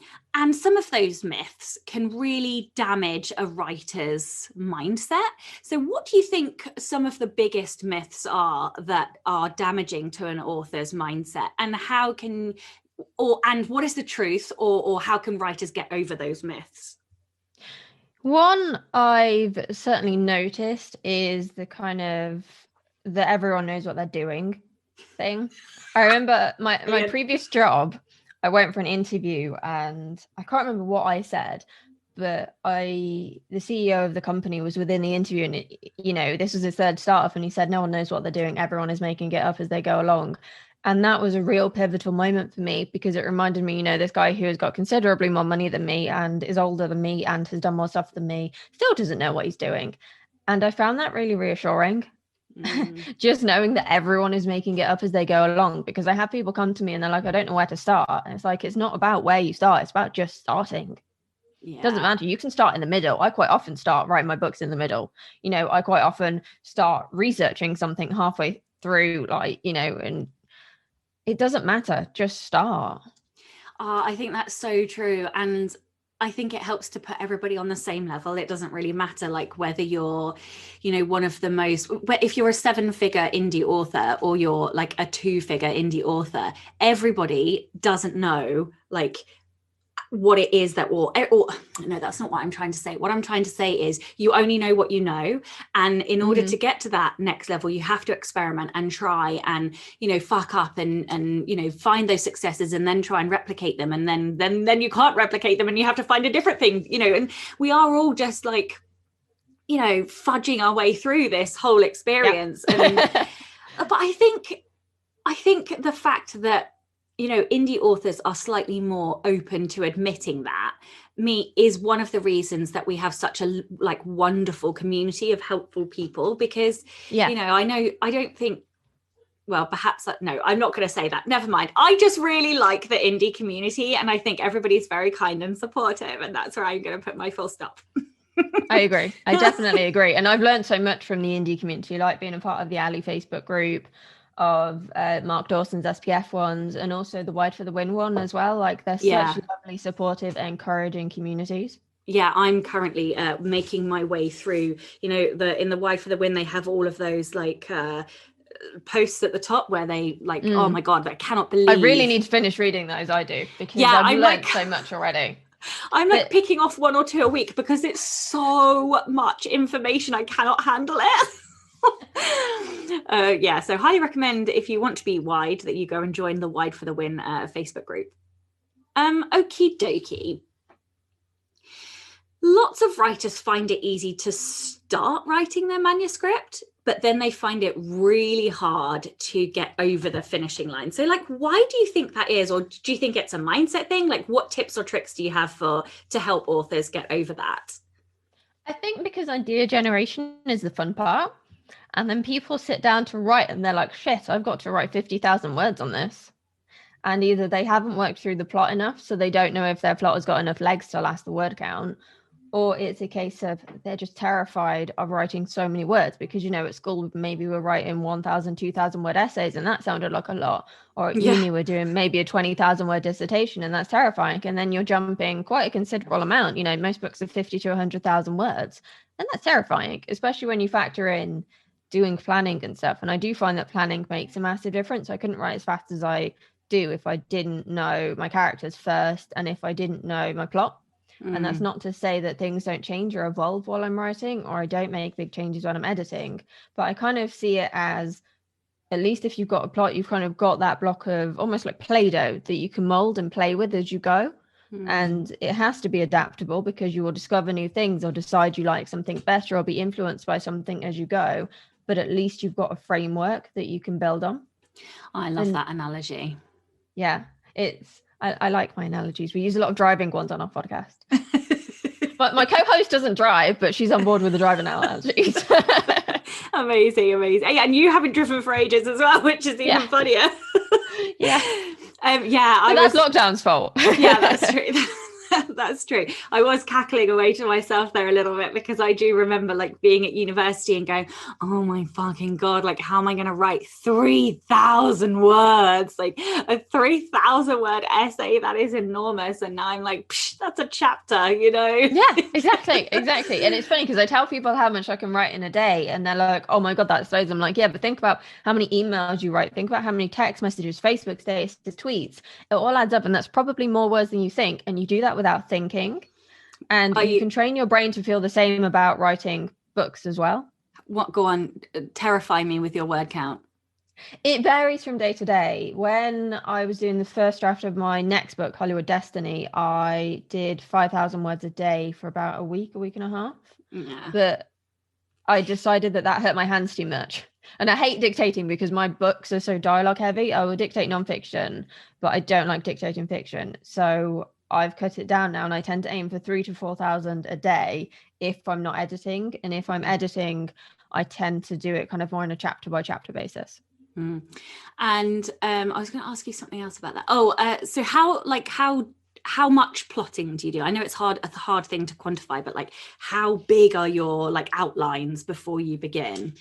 some of those myths can really damage a writer's mindset. So what do you think some of the biggest myths are that are damaging to an author's mindset, and and what is the truth, or how can writers get over those myths? One I've certainly noticed is the kind of that everyone knows what they're doing thing. I remember my previous job, I went for an interview and I can't remember what I said, but the CEO of the company was within the interview, and you know, this was his third startup, and he said no one knows what they're doing, everyone is making it up as they go along. And that was a real pivotal moment for me, because it reminded me, you know, this guy who has got considerably more money than me and is older than me and has done more stuff than me still doesn't know what he's doing. And I found that really reassuring. Just knowing that everyone is making it up as they go along, because I have people come to me and they're like, I don't know where to start. And it's like, it's not about where you start, it's about just starting. It doesn't matter, you can start in the middle. I quite often start writing my books in the middle. You know, I quite often start researching something halfway through, like, you know, and it doesn't matter, just start. I think that's so true. And I think it helps to put everybody on the same level. It doesn't really matter like whether you're, you know, one of the most, if you're a 7-figure indie author or you're like a 2-figure indie author, everybody doesn't know like what it is that will, or no, that's not what I'm trying to say. What I'm trying to say is you only know what you know. And in order to get to that next level, you have to experiment and try and, you know, fuck up and, you know, find those successes and then try and replicate them. And then you can't replicate them and you have to find a different thing, you know, and we are all just like, you know, fudging our way through this whole experience. And, but I think the fact that, you know, indie authors are slightly more open to admitting that is one of the reasons that we have such a like wonderful community of helpful people, because, you know, I don't think, well, perhaps no, I'm not going to say that. Never mind. I just really like the indie community and I think everybody's very kind and supportive, and that's where I'm going to put my full stop. I agree. I definitely agree. And I've learned so much from the indie community, like being a part of the Ali Facebook group, of Mark Dawson's SPF ones, and also the Wide for the Win one as well. Like they're such lovely, supportive, encouraging communities. Yeah, I'm currently making my way through, you know, in the Wide for the Win, they have all of those like posts at the top where they like, oh my God, I cannot believe. I really need to finish reading those. I do, because I've learned so much already. I'm like picking off 1 or 2 a week because it's so much information. I cannot handle it. So highly recommend, if you want to be wide, that you go and join the Wide for the Win Facebook group. Okie dokie. Lots of writers find it easy to start writing their manuscript, but then they find it really hard to get over the finishing line. So like, why do you think that is? Or do you think it's a mindset thing? Like, what tips or tricks do you have to help authors get over that? I think because idea generation is the fun part. And then people sit down to write and they're like, shit, I've got to write 50,000 words on this. And either they haven't worked through the plot enough, so they don't know if their plot has got enough legs to last the word count, or it's a case of they're just terrified of writing so many words, because, you know, at school, maybe we're writing 1,000, 2,000 word essays, and that sounded like a lot. Or at uni, we're doing maybe a 20,000 word dissertation, and that's terrifying. And then you're jumping quite a considerable amount. You know, most books are 50 to 100,000 words. And that's terrifying, especially when you factor in doing planning and stuff. And I do find that planning makes a massive difference. I couldn't write as fast as I do if I didn't know my characters first, and if I didn't know my plot. And that's not to say that things don't change or evolve while I'm writing, or I don't make big changes when I'm editing, but I kind of see it as, at least if you've got a plot, you've kind of got that block of almost like Play-Doh that you can mold and play with as you go. And it has to be adaptable, because you will discover new things or decide you like something better or be influenced by something as you go. But at least you've got a framework that you can build on. I love that analogy. Yeah, I like my analogies. We use a lot of driving ones on our podcast. But my co-host doesn't drive, but she's on board with the driving analogies. Amazing. Yeah, and you haven't driven for ages as well, which is even funnier. Yeah. That's lockdown's fault. Yeah, that's true. That's true. I was cackling away to myself there a little bit, because I do remember like being at university and going, oh my fucking God, like how am I going to write 3,000 words? Like a 3,000 word essay, that is enormous. And now I'm like, that's a chapter, you know? Yeah, exactly. And it's funny because I tell people how much I can write in a day, and they're like, oh my God, that's loads. I'm like, yeah, but think about how many emails you write. Think about how many text messages, Facebook status, tweets. It all adds up, and that's probably more words than you think. And you do that without thinking. And you can train your brain to feel the same about writing books as well. What? Go on, terrify me with your word count. It varies from day to day. When I was doing the first draft of my next book, Hollywood Destiny, I did 5,000 words a day for about a week and a half. Yeah. But I decided that hurt my hands too much. And I hate dictating because my books are so dialogue heavy. I will dictate nonfiction, but I don't like dictating fiction. So I've cut it down now, and I tend to aim for 3,000 to 4,000 a day if I'm not editing. And if I'm editing, I tend to do it kind of more on a chapter by chapter basis. And I was going to ask you something else about that. So how much plotting do you do? I know it's a hard thing to quantify, but like how big are your like outlines before you begin?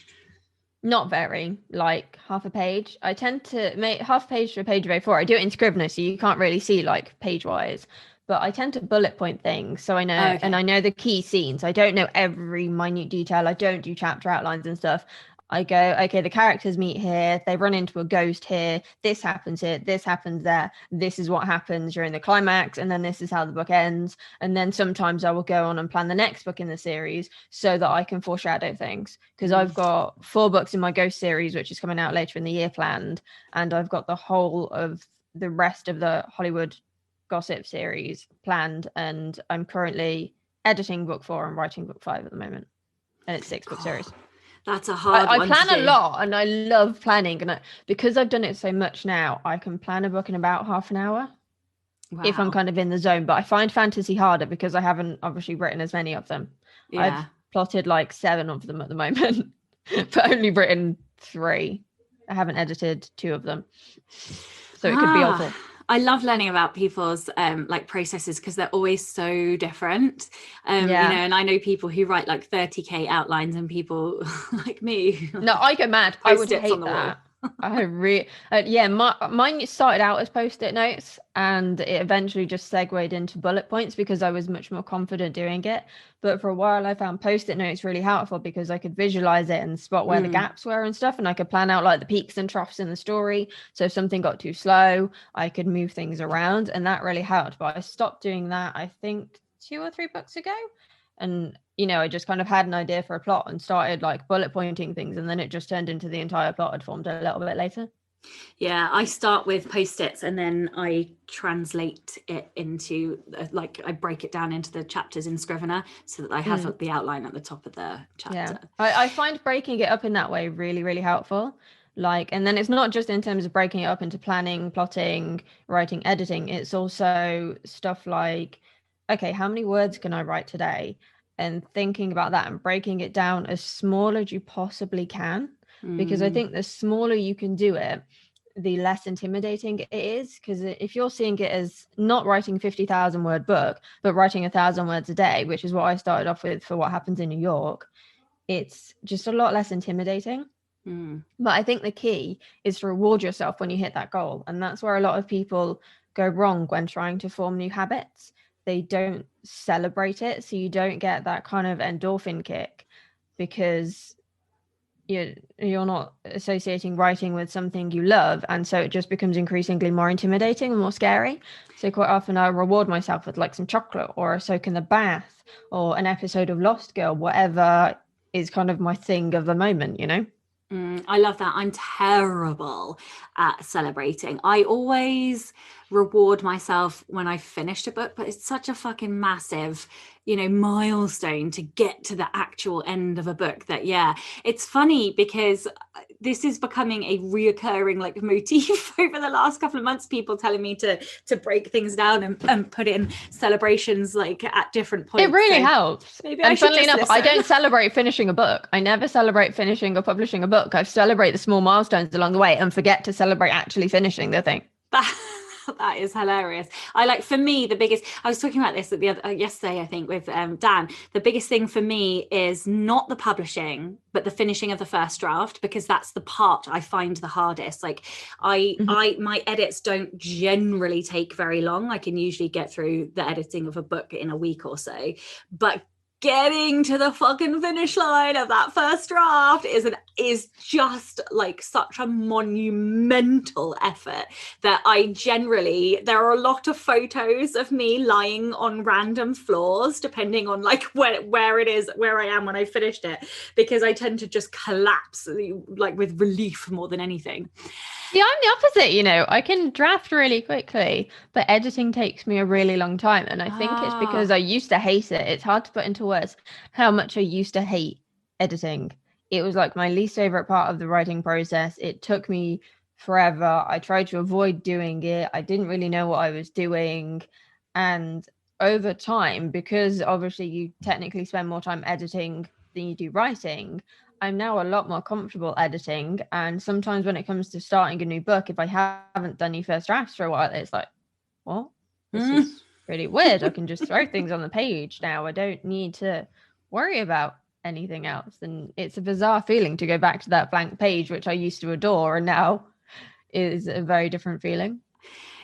Not very, like half a page. I tend to make half a page to a page of A4. I do it in Scrivener, so you can't really see like page wise, but I tend to bullet point things. So I know, and I know the key scenes. I don't know every minute detail. I don't do chapter outlines and stuff. I go, okay, the characters meet here, they run into a ghost here, this happens here, this happens there, this is what happens during the climax, and then this is how the book ends. And then sometimes I will go on and plan the next book in the series so that I can foreshadow things, because I've got 4 books in my ghost series, which is coming out later in the year, planned, and I've got the whole of the rest of the Hollywood Gossip series planned, and I'm currently editing book 4 and writing book 5 at the moment, and it's 6 book series. That's a hard one. I plan a lot, and I love planning. And because I've done it so much now, I can plan a book in about half an hour if I'm kind of in the zone. But I find fantasy harder because I haven't obviously written as many of them. Yeah. I've plotted like 7 of them at the moment, but only written 3. I haven't edited 2 of them. So it could be awful. I love learning about people's like processes, because they're always so different. You know, and I know people who write like 30k outlines, and people like me. No, I go mad. I would hate that. I really, mine started out as post-it notes, and it eventually just segued into bullet points because I was much more confident doing it. But for a while, I found post-it notes really helpful because I could visualize it and spot where the gaps were and stuff, and I could plan out like the peaks and troughs in the story. So if something got too slow, I could move things around, and that really helped. But I stopped doing that, I think 2 or 3 books ago. And, you know, I just kind of had an idea for a plot and started like bullet pointing things, and then it just turned into the entire plot had formed a little bit later. Yeah, I start with post-its, and then I translate it into like I break it down into the chapters in Scrivener so that I have the outline at the top of the chapter. Yeah, I find breaking it up in that way really, really helpful. Like, and then it's not just in terms of breaking it up into planning, plotting, writing, editing. It's also stuff like, okay, how many words can I write today? And thinking about that and breaking it down as small as you possibly can. Because I think the smaller you can do it, the less intimidating it is. Because if you're seeing it as not writing 50,000 word book, but writing 1,000 words a day, which is what I started off with for What Happens in New York, it's just a lot less intimidating. But I think the key is to reward yourself when you hit that goal. And that's where a lot of people go wrong when trying to form new habits. They don't celebrate it, so you don't get that kind of endorphin kick, because you're not associating writing with something you love, and so it just becomes increasingly more intimidating and more scary. So quite often I reward myself with like some chocolate or a soak in the bath or an episode of Lost Girl, whatever is kind of my thing of the moment, you know. I love that. I'm terrible at celebrating. I always reward myself when I finished a book, but it's such a fucking massive, milestone to get to the actual end of a book that, it's funny because this is becoming a reoccurring like motif over the last couple of months, people telling me to break things down and put in celebrations like at different points. It really helps. Maybe and funnily enough, I don't celebrate finishing a book. I never celebrate finishing or publishing a book. I celebrate the small milestones along the way and forget to celebrate actually finishing the thing. That is hilarious. For me, the biggest, I was talking about this yesterday, I think, with Dan. The biggest thing for me is not the publishing, but the finishing of the first draft, because that's the part I find the hardest. Like my edits don't generally take very long. I can usually get through the editing of a book in a week or so, but getting to the fucking finish line of that first draft is just like such a monumental effort that there are a lot of photos of me lying on random floors, depending on like where I am when I finished it, because I tend to just collapse like with relief more than anything. Yeah, I'm the opposite, I can draft really quickly, but editing takes me a really long time. And I think it's because I used to hate it. It's hard to put into words how much I used to hate editing. It was like my least favorite part of the writing process. It took me forever. I tried to avoid doing it. I didn't really know what I was doing. And over time, because obviously you technically spend more time editing than you do writing, I'm now a lot more comfortable editing. And sometimes when it comes to starting a new book, if I haven't done any first drafts for a while, it's like, well, this is really weird. I can just throw things on the page now. I don't need to worry about anything else. And it's a bizarre feeling to go back to that blank page, which I used to adore, and now is a very different feeling.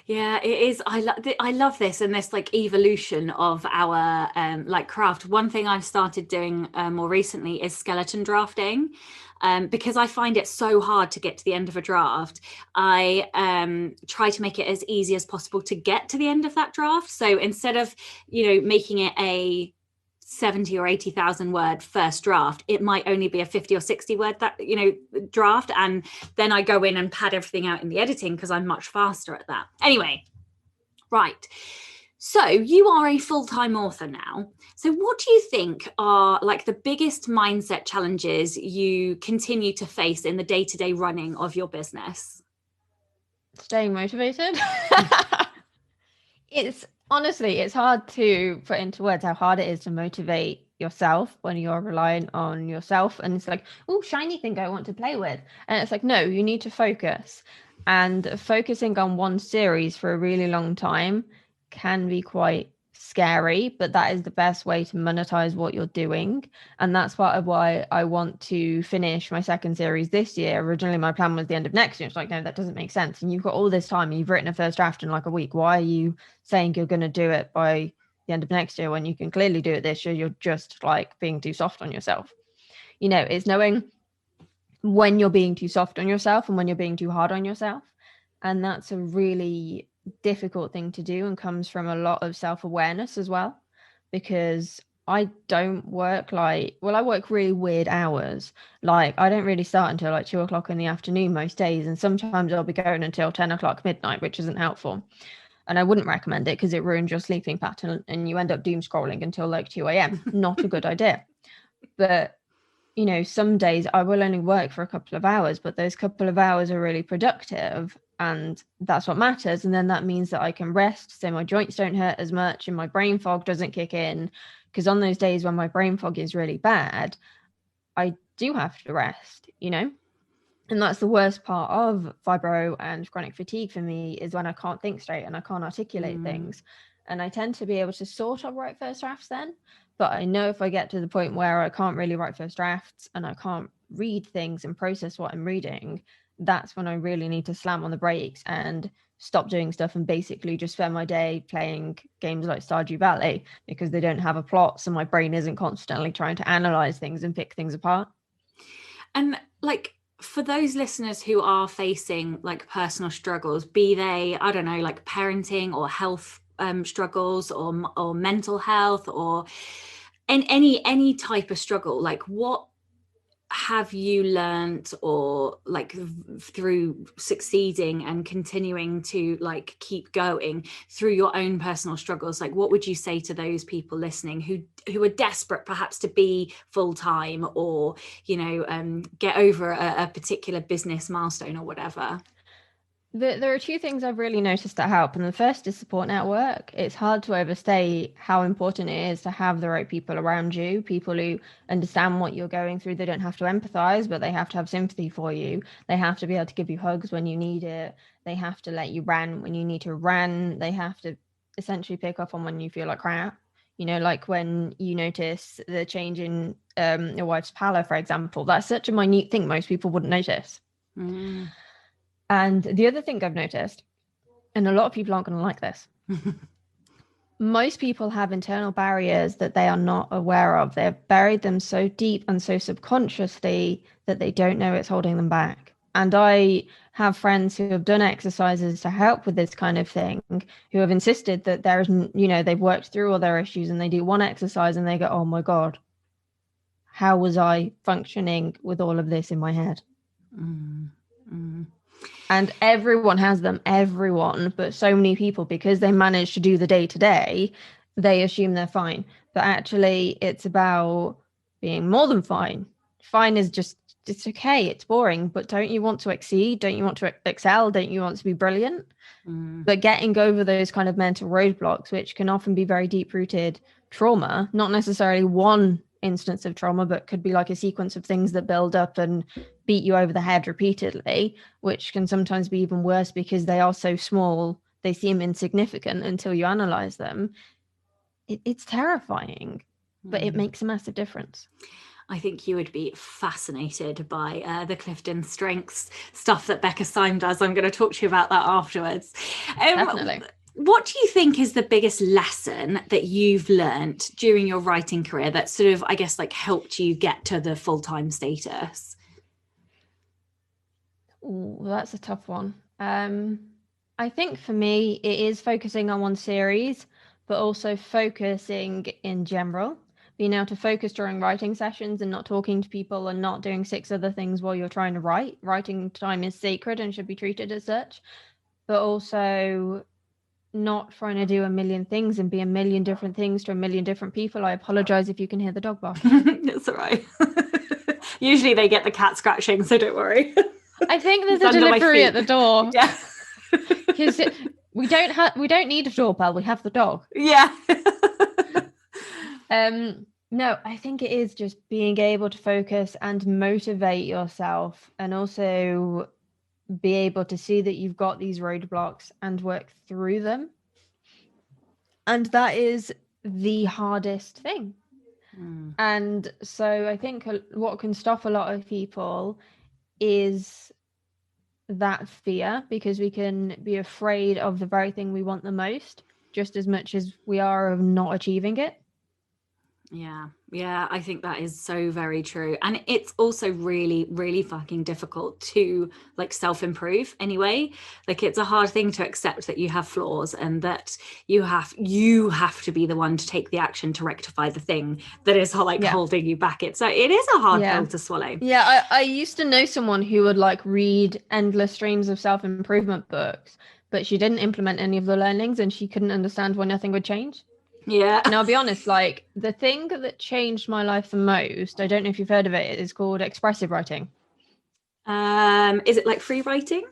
Yeah, it is. I love this and this like evolution of our like craft. One thing I've started doing more recently is skeleton drafting, because I find it so hard to get to the end of a draft. I try to make it as easy as possible to get to the end of that draft. So instead of making it a 70 or 80,000 word first draft, it might only be a 50 or 60 word draft, and then I go in and pad everything out in the editing because I'm much faster at that. Anyway, right, so you are a full-time author now. So what do you think are like the biggest mindset challenges you continue to face in the day-to-day running of your business? Staying motivated. It's hard to put into words how hard it is to motivate yourself when you're relying on yourself. And it's like, oh, shiny thing I want to play with. And it's like, no, you need to focus. And focusing on one series for a really long time can be quite scary, but that is the best way to monetize what you're doing. And that's part of why I want to finish my second series this year. Originally my plan was the end of next year. It's like, no, that doesn't make sense. And you've got all this time, you've written a first draft in like a week. Why are you saying you're going to do it by the end of next year when you can clearly do it this year? You're just like being too soft on yourself. It's knowing when you're being too soft on yourself and when you're being too hard on yourself. And that's a really difficult thing to do and comes from a lot of self-awareness as well, because I don't work I work really weird hours. Like I don't really start until like 2:00 in the afternoon most days, and sometimes I'll be going until 10:00 midnight, which isn't helpful, and I wouldn't recommend it because it ruins your sleeping pattern and you end up doom scrolling until like 2 a.m. Not a good idea. But some days I will only work for a couple of hours, but those couple of hours are really productive, and that's what matters. And then that means that I can rest, so my joints don't hurt as much and my brain fog doesn't kick in, because on those days when my brain fog is really bad, I do have to rest, and that's the worst part of fibro and chronic fatigue for me, is when I can't think straight and I can't articulate things. And I tend to be able to sort of write first drafts then, but I know if I get to the point where I can't really write first drafts and I can't read things and process what I'm reading, that's when I really need to slam on the brakes and stop doing stuff and basically just spend my day playing games like Stardew Valley, because they don't have a plot, so my brain isn't constantly trying to analyze things and pick things apart. And like, for those listeners who are facing like personal struggles, be they, I don't know, like parenting or health struggles or mental health or any type of struggle, like what have you learned, or like through succeeding and continuing to like keep going through your own personal struggles, like what would you say to those people listening who are desperate perhaps to be full-time, or get over a particular business milestone or whatever? There are two things I've really noticed that help, and the first is support network. It's hard to overstate how important it is to have the right people around you, people who understand what you're going through. They don't have to empathize, but they have to have sympathy for you. They have to be able to give you hugs when you need it. They have to let you rant when you need to rant. They have to essentially pick up on when you feel like crap. Like when you notice the change in your wife's pallor, for example. That's such a minute thing most people wouldn't notice. And the other thing I've noticed, and a lot of people aren't going to like this, most people have internal barriers that they are not aware of. They've buried them so deep and so subconsciously that they don't know it's holding them back. And I have friends who have done exercises to help with this kind of thing, who have insisted that there isn't, they've worked through all their issues, and they do one exercise and they go, oh my God, how was I functioning with all of this in my head? And everyone has them, but so many people, because they manage to do the day-to-day, they assume they're fine. But actually, it's about being more than fine. Fine is just, it's okay, it's boring, but don't you want to exceed? Don't you want to excel? Don't you want to be brilliant? But getting over those kind of mental roadblocks, which can often be very deep-rooted trauma, not necessarily one instance of trauma, but could be like a sequence of things that build up and beat you over the head repeatedly, which can sometimes be even worse because they are so small, they seem insignificant until you analyze them. It's terrifying, but it makes a massive difference. I think you would be fascinated by the Clifton Strengths stuff that Becca Syme does. I'm going to talk to you about that afterwards. Definitely. What do you think is the biggest lesson that you've learned during your writing career that sort of, I guess, like helped you get to the full-time status? Ooh, that's a tough one. I think for me, it is focusing on one series, but also focusing in general, being able to focus during writing sessions and not talking to people and not doing 6 other things while you're trying to write. Writing time is sacred and should be treated as such, but also not trying to do a million things and be a million different things to a million different people. I apologize if you can hear the dog barking. It's all right. Usually they get the cat scratching, so don't worry. I think there's a delivery at the door. Yeah. Because we don't need a doorbell, we have the dog. Yeah. No, I think it is just being able to focus and motivate yourself, and also be able to see that you've got these roadblocks and work through them. And that is the hardest thing. And so I think what can stop a lot of people is that fear, because we can be afraid of the very thing we want the most, just as much as we are of not achieving it. Yeah, I think that is so very true. And it's also really, really fucking difficult to like self-improve anyway. Like it's a hard thing to accept that you have flaws and that you have to be the one to take the action to rectify the thing that is like holding you back. It is a hard pill to swallow. Yeah, I used to know someone who would like read endless streams of self-improvement books, but she didn't implement any of the learnings and she couldn't understand why nothing would change. Yeah. And I'll be honest, like the thing that changed my life the most, I don't know if you've heard of it, is called expressive writing. Is it like free writing?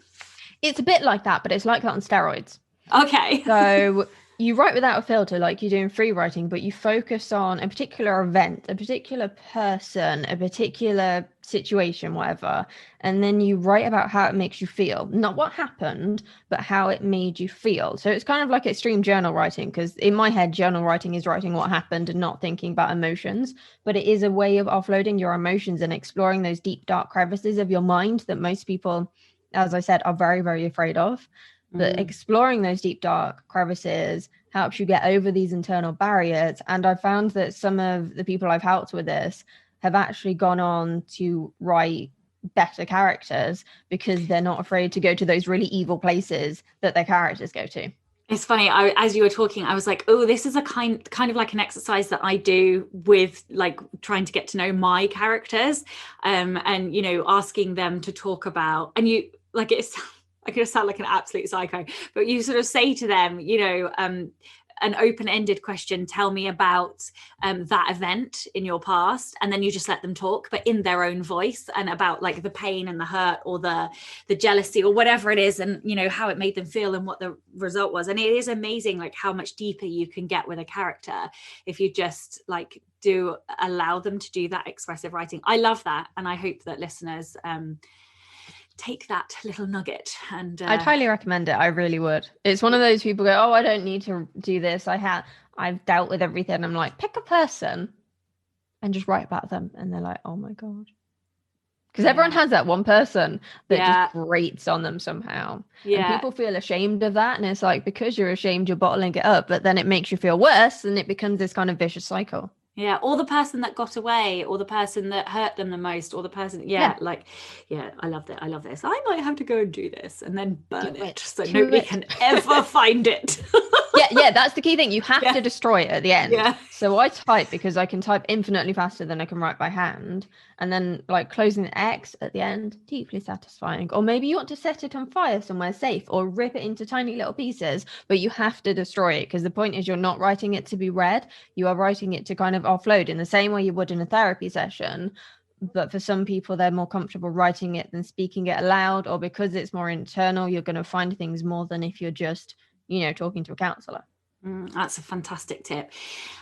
It's a bit like that, but it's like that on steroids. Okay. So you write without a filter, like you do in free writing, but you focus on a particular event, a particular person, a particular situation, whatever. And then you write about how it makes you feel, not what happened, but how it made you feel. So it's kind of like extreme journal writing, because in my head, journal writing is writing what happened and not thinking about emotions. But it is a way of offloading your emotions and exploring those deep, dark crevices of your mind that most people, as I said, are very, very afraid of. But exploring those deep, dark crevices helps you get over these internal barriers. And I found that some of the people I've helped with this have actually gone on to write better characters because they're not afraid to go to those really evil places that their characters go to. It's funny, as you were talking, I was like, oh, this is a kind of like an exercise that I do with like trying to get to know my characters, and, you know, asking them to talk about, and you like, it's, I'm going to sound like an absolute psycho, but you sort of say to them, you know, an open-ended question, tell me about that event in your past, and then you just let them talk, but in their own voice, and about like the pain and the hurt or the jealousy or whatever it is, and, you know, how it made them feel and what the result was. And it is amazing like how much deeper you can get with a character if you just like do allow them to do that expressive writing. I love that, and I hope that listeners take that little nugget. And I'd highly recommend it. I really would. It's one of those people go, oh, I don't need to do this. I've dealt with everything. I'm like, pick a person and just write about them, and they're like, oh my god, because everyone has that one person that just grates on them somehow, and people feel ashamed of that, and it's like, because you're ashamed, you're bottling it up, but then it makes you feel worse, and it becomes this kind of vicious cycle. Yeah, or the person that got away, or the person that hurt them the most, or the person, like, I love that. I love this. I might have to go and do this and then burn it so nobody can ever find it. yeah, that's the key thing. You have to destroy it at the end. Yeah. So I type because I can type infinitely faster than I can write by hand. And then like closing the X at the end, deeply satisfying. Or maybe you want to set it on fire somewhere safe, or rip it into tiny little pieces, but you have to destroy it, because the point is you're not writing it to be read. You are writing it to kind of offload in the same way you would in a therapy session. But for some people, they're more comfortable writing it than speaking it aloud, or because it's more internal, you're going to find things more than if you're just, you know, talking to a counselor. That's a fantastic tip.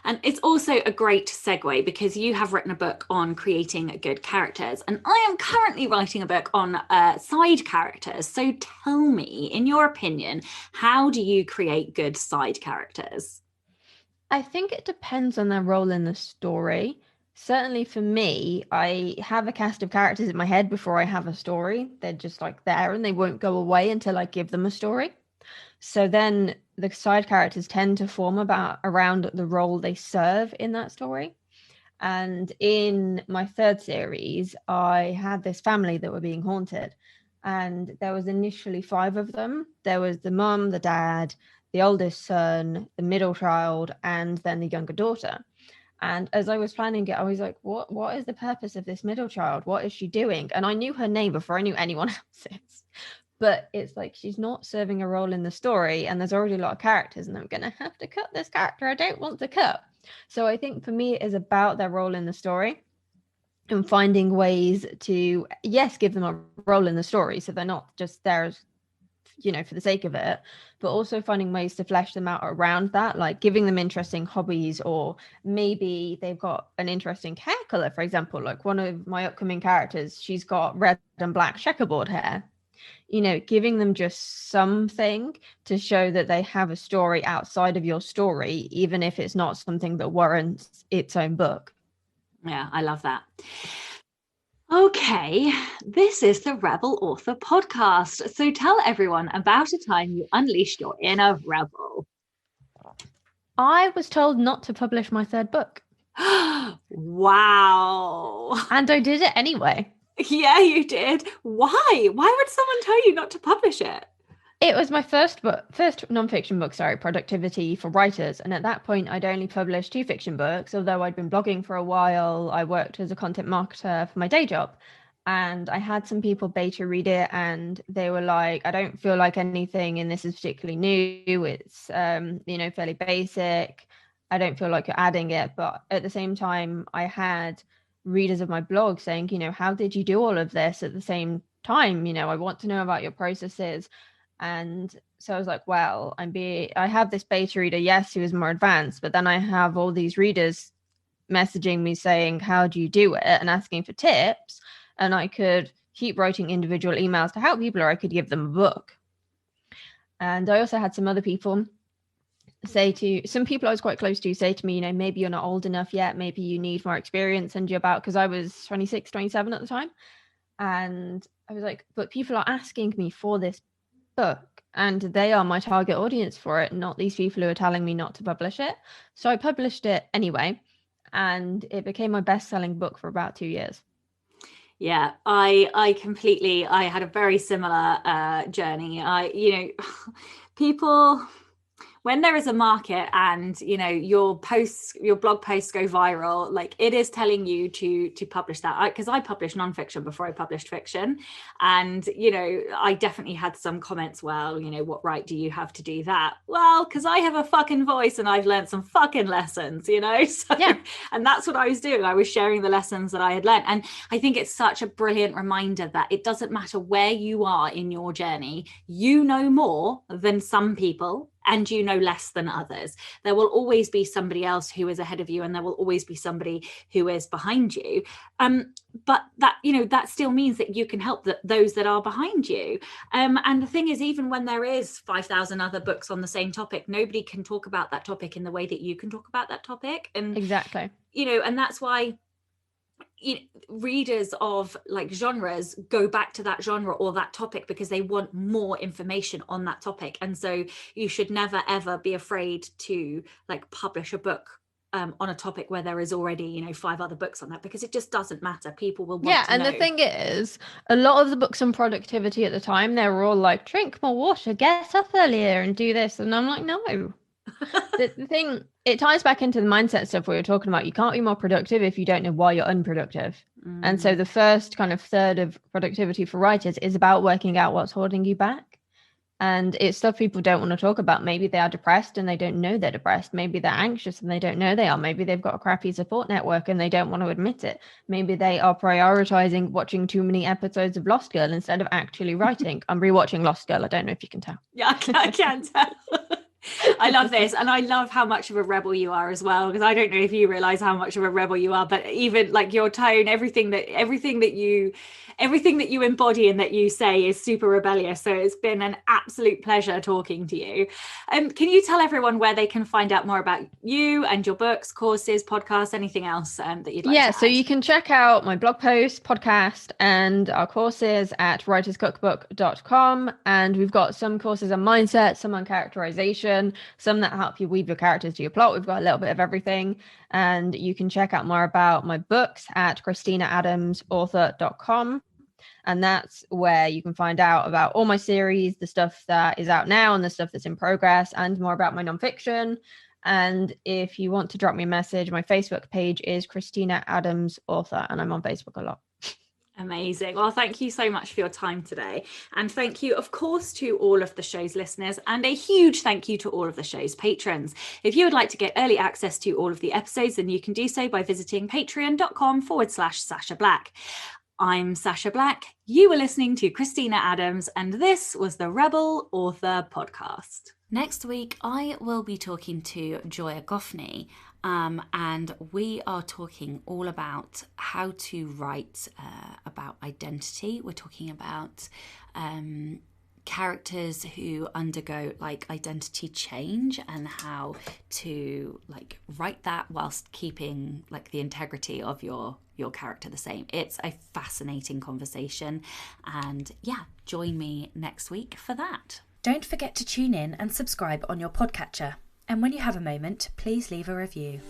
And it's also a great segue, because you have written a book on creating good characters, and I am currently writing a book on side characters. So tell me, in your opinion, how do you create good side characters? I think it depends on their role in the story. Certainly for me, I have a cast of characters in my head before I have a story. They're just like there, and they won't go away until I give them a story. So then the side characters tend to form around the role they serve in that story. And in my third series, I had this family that were being haunted. And there was initially 5 of them. There was the mum, the dad, the oldest son, the middle child, and then the younger daughter. And as I was planning it, I was like, what is the purpose of this middle child? What is she doing? And I knew her name before I knew anyone else's. But it's like, she's not serving a role in the story, and there's already a lot of characters, and I'm going to have to cut this character I don't want to cut. So I think for me, it is about their role in the story and finding ways to, yes, give them a role in the story, so they're not just there as, you know, for the sake of it, but also finding ways to flesh them out around that, like giving them interesting hobbies, or maybe they've got an interesting hair color. For example, like one of my upcoming characters, she's got red and black checkerboard hair. You know, giving them just something to show that they have a story outside of your story, even if it's not something that warrants its own book. Yeah, I love that. Okay, this is the Rebel Author Podcast. So tell everyone about a time you unleashed your inner rebel. I was told not to publish my third book. Wow. And I did it anyway. Yeah, you did. Why? Why would someone tell you not to publish it? It was my first nonfiction book, Productivity for Writers. And at that point, I'd only published 2 fiction books, although I'd been blogging for a while. I worked as a content marketer for my day job. And I had some people beta read it, and they were like, I don't feel like anything in this is particularly new. It's, you know, fairly basic. I don't feel like you're adding it. But at the same time, I had readers of my blog saying, you know, how did you do all of this at the same time? You know, I want to know about your processes. And so I was like, well, I have this beta reader, yes, who is more advanced, but then I have all these readers messaging me saying, how do you do it, and asking for tips. And I could keep writing individual emails to help people, or I could give them a book. And I also had some other people some people I was quite close to say to me, you know, maybe you're not old enough yet, maybe you need more experience under your belt, because I was 26, 27 at the time. And I was like, but people are asking me for this book, and they are my target audience for it, not these people who are telling me not to publish it. So I published it anyway. and it became my best-selling book for about 2 years. Yeah, I had a very similar journey. People, when there is a market and your blog posts go viral, like, it is telling you to publish that. Because I published nonfiction before I published fiction, and I definitely had some comments. Well, what right do you have to do that? Well, because I have a fucking voice and I've learned some fucking lessons, so yeah. And that's what I was doing. I was sharing the lessons that I had learned, and I think it's such a brilliant reminder that it doesn't matter where you are in your journey, you know more than some people and you know less than others. There will always be somebody else who is ahead of you, and there will always be somebody who is behind you. But that, that still means that you can help those that are behind you. And the thing is, even when there is 5,000 other books on the same topic, nobody can talk about that topic in the way that you can talk about that topic. And exactly, and that's why readers of like genres go back to that genre or that topic because they want more information on that topic. And so you should never ever be afraid to like publish a book on a topic where there is already 5 other books on that, because it just doesn't matter. People will want to know. The thing is, a lot of the books on productivity at the time, they were all like, drink more water, get up earlier and do this, and I'm like, no. the thing, it ties back into the mindset stuff we were talking about. You can't be more productive if you don't know why you're unproductive. And so the first kind of third of productivity for writers is about working out what's holding you back. And it's stuff people don't want to talk about. Maybe they are depressed and they don't know they're depressed. Maybe they're anxious and they don't know they are. Maybe they've got a crappy support network and they don't want to admit it. Maybe they are prioritizing watching too many episodes of Lost Girl instead of actually writing. I'm rewatching Lost Girl. I don't know if you can tell. Yeah, I can tell. I love this, and I love how much of a rebel you are as well, because I don't know if you realize how much of a rebel you are, but even like your tone, everything that you embody and that you say is super rebellious. So it's been an absolute pleasure talking to you. Can you tell everyone where they can find out more about you and your books, courses, podcasts, anything else that you'd like to add? So you can check out my blog post, podcast, and our courses at writerscookbook.com. And we've got some courses on mindset, some on characterization, some that help you weave your characters to your plot. We've got a little bit of everything. And you can check out more about my books at KristinaAdamsAuthor.com. And that's where you can find out about all my series, the stuff that is out now and the stuff that's in progress, and more about my nonfiction. And if you want to drop me a message, my Facebook page is Kristina Adams Author, and I'm on Facebook a lot. Amazing. Well, thank you so much for your time today. And thank you, of course, to all of the show's listeners, and a huge thank you to all of the show's patrons. If you would like to get early access to all of the episodes, then you can do so by visiting patreon.com/Sasha Black. I'm Sasha Black. You were listening to Kristina Adams, and this was the Rebel Author Podcast. Next week, I will be talking to Joya Goffney, and we are talking all about how to write about identity. We're talking about characters who undergo like identity change and how to like write that whilst keeping like the integrity of your character the same. It's a fascinating conversation, and join me next week for that. Don't forget to tune in and subscribe on your podcatcher. And when you have a moment, please leave a review.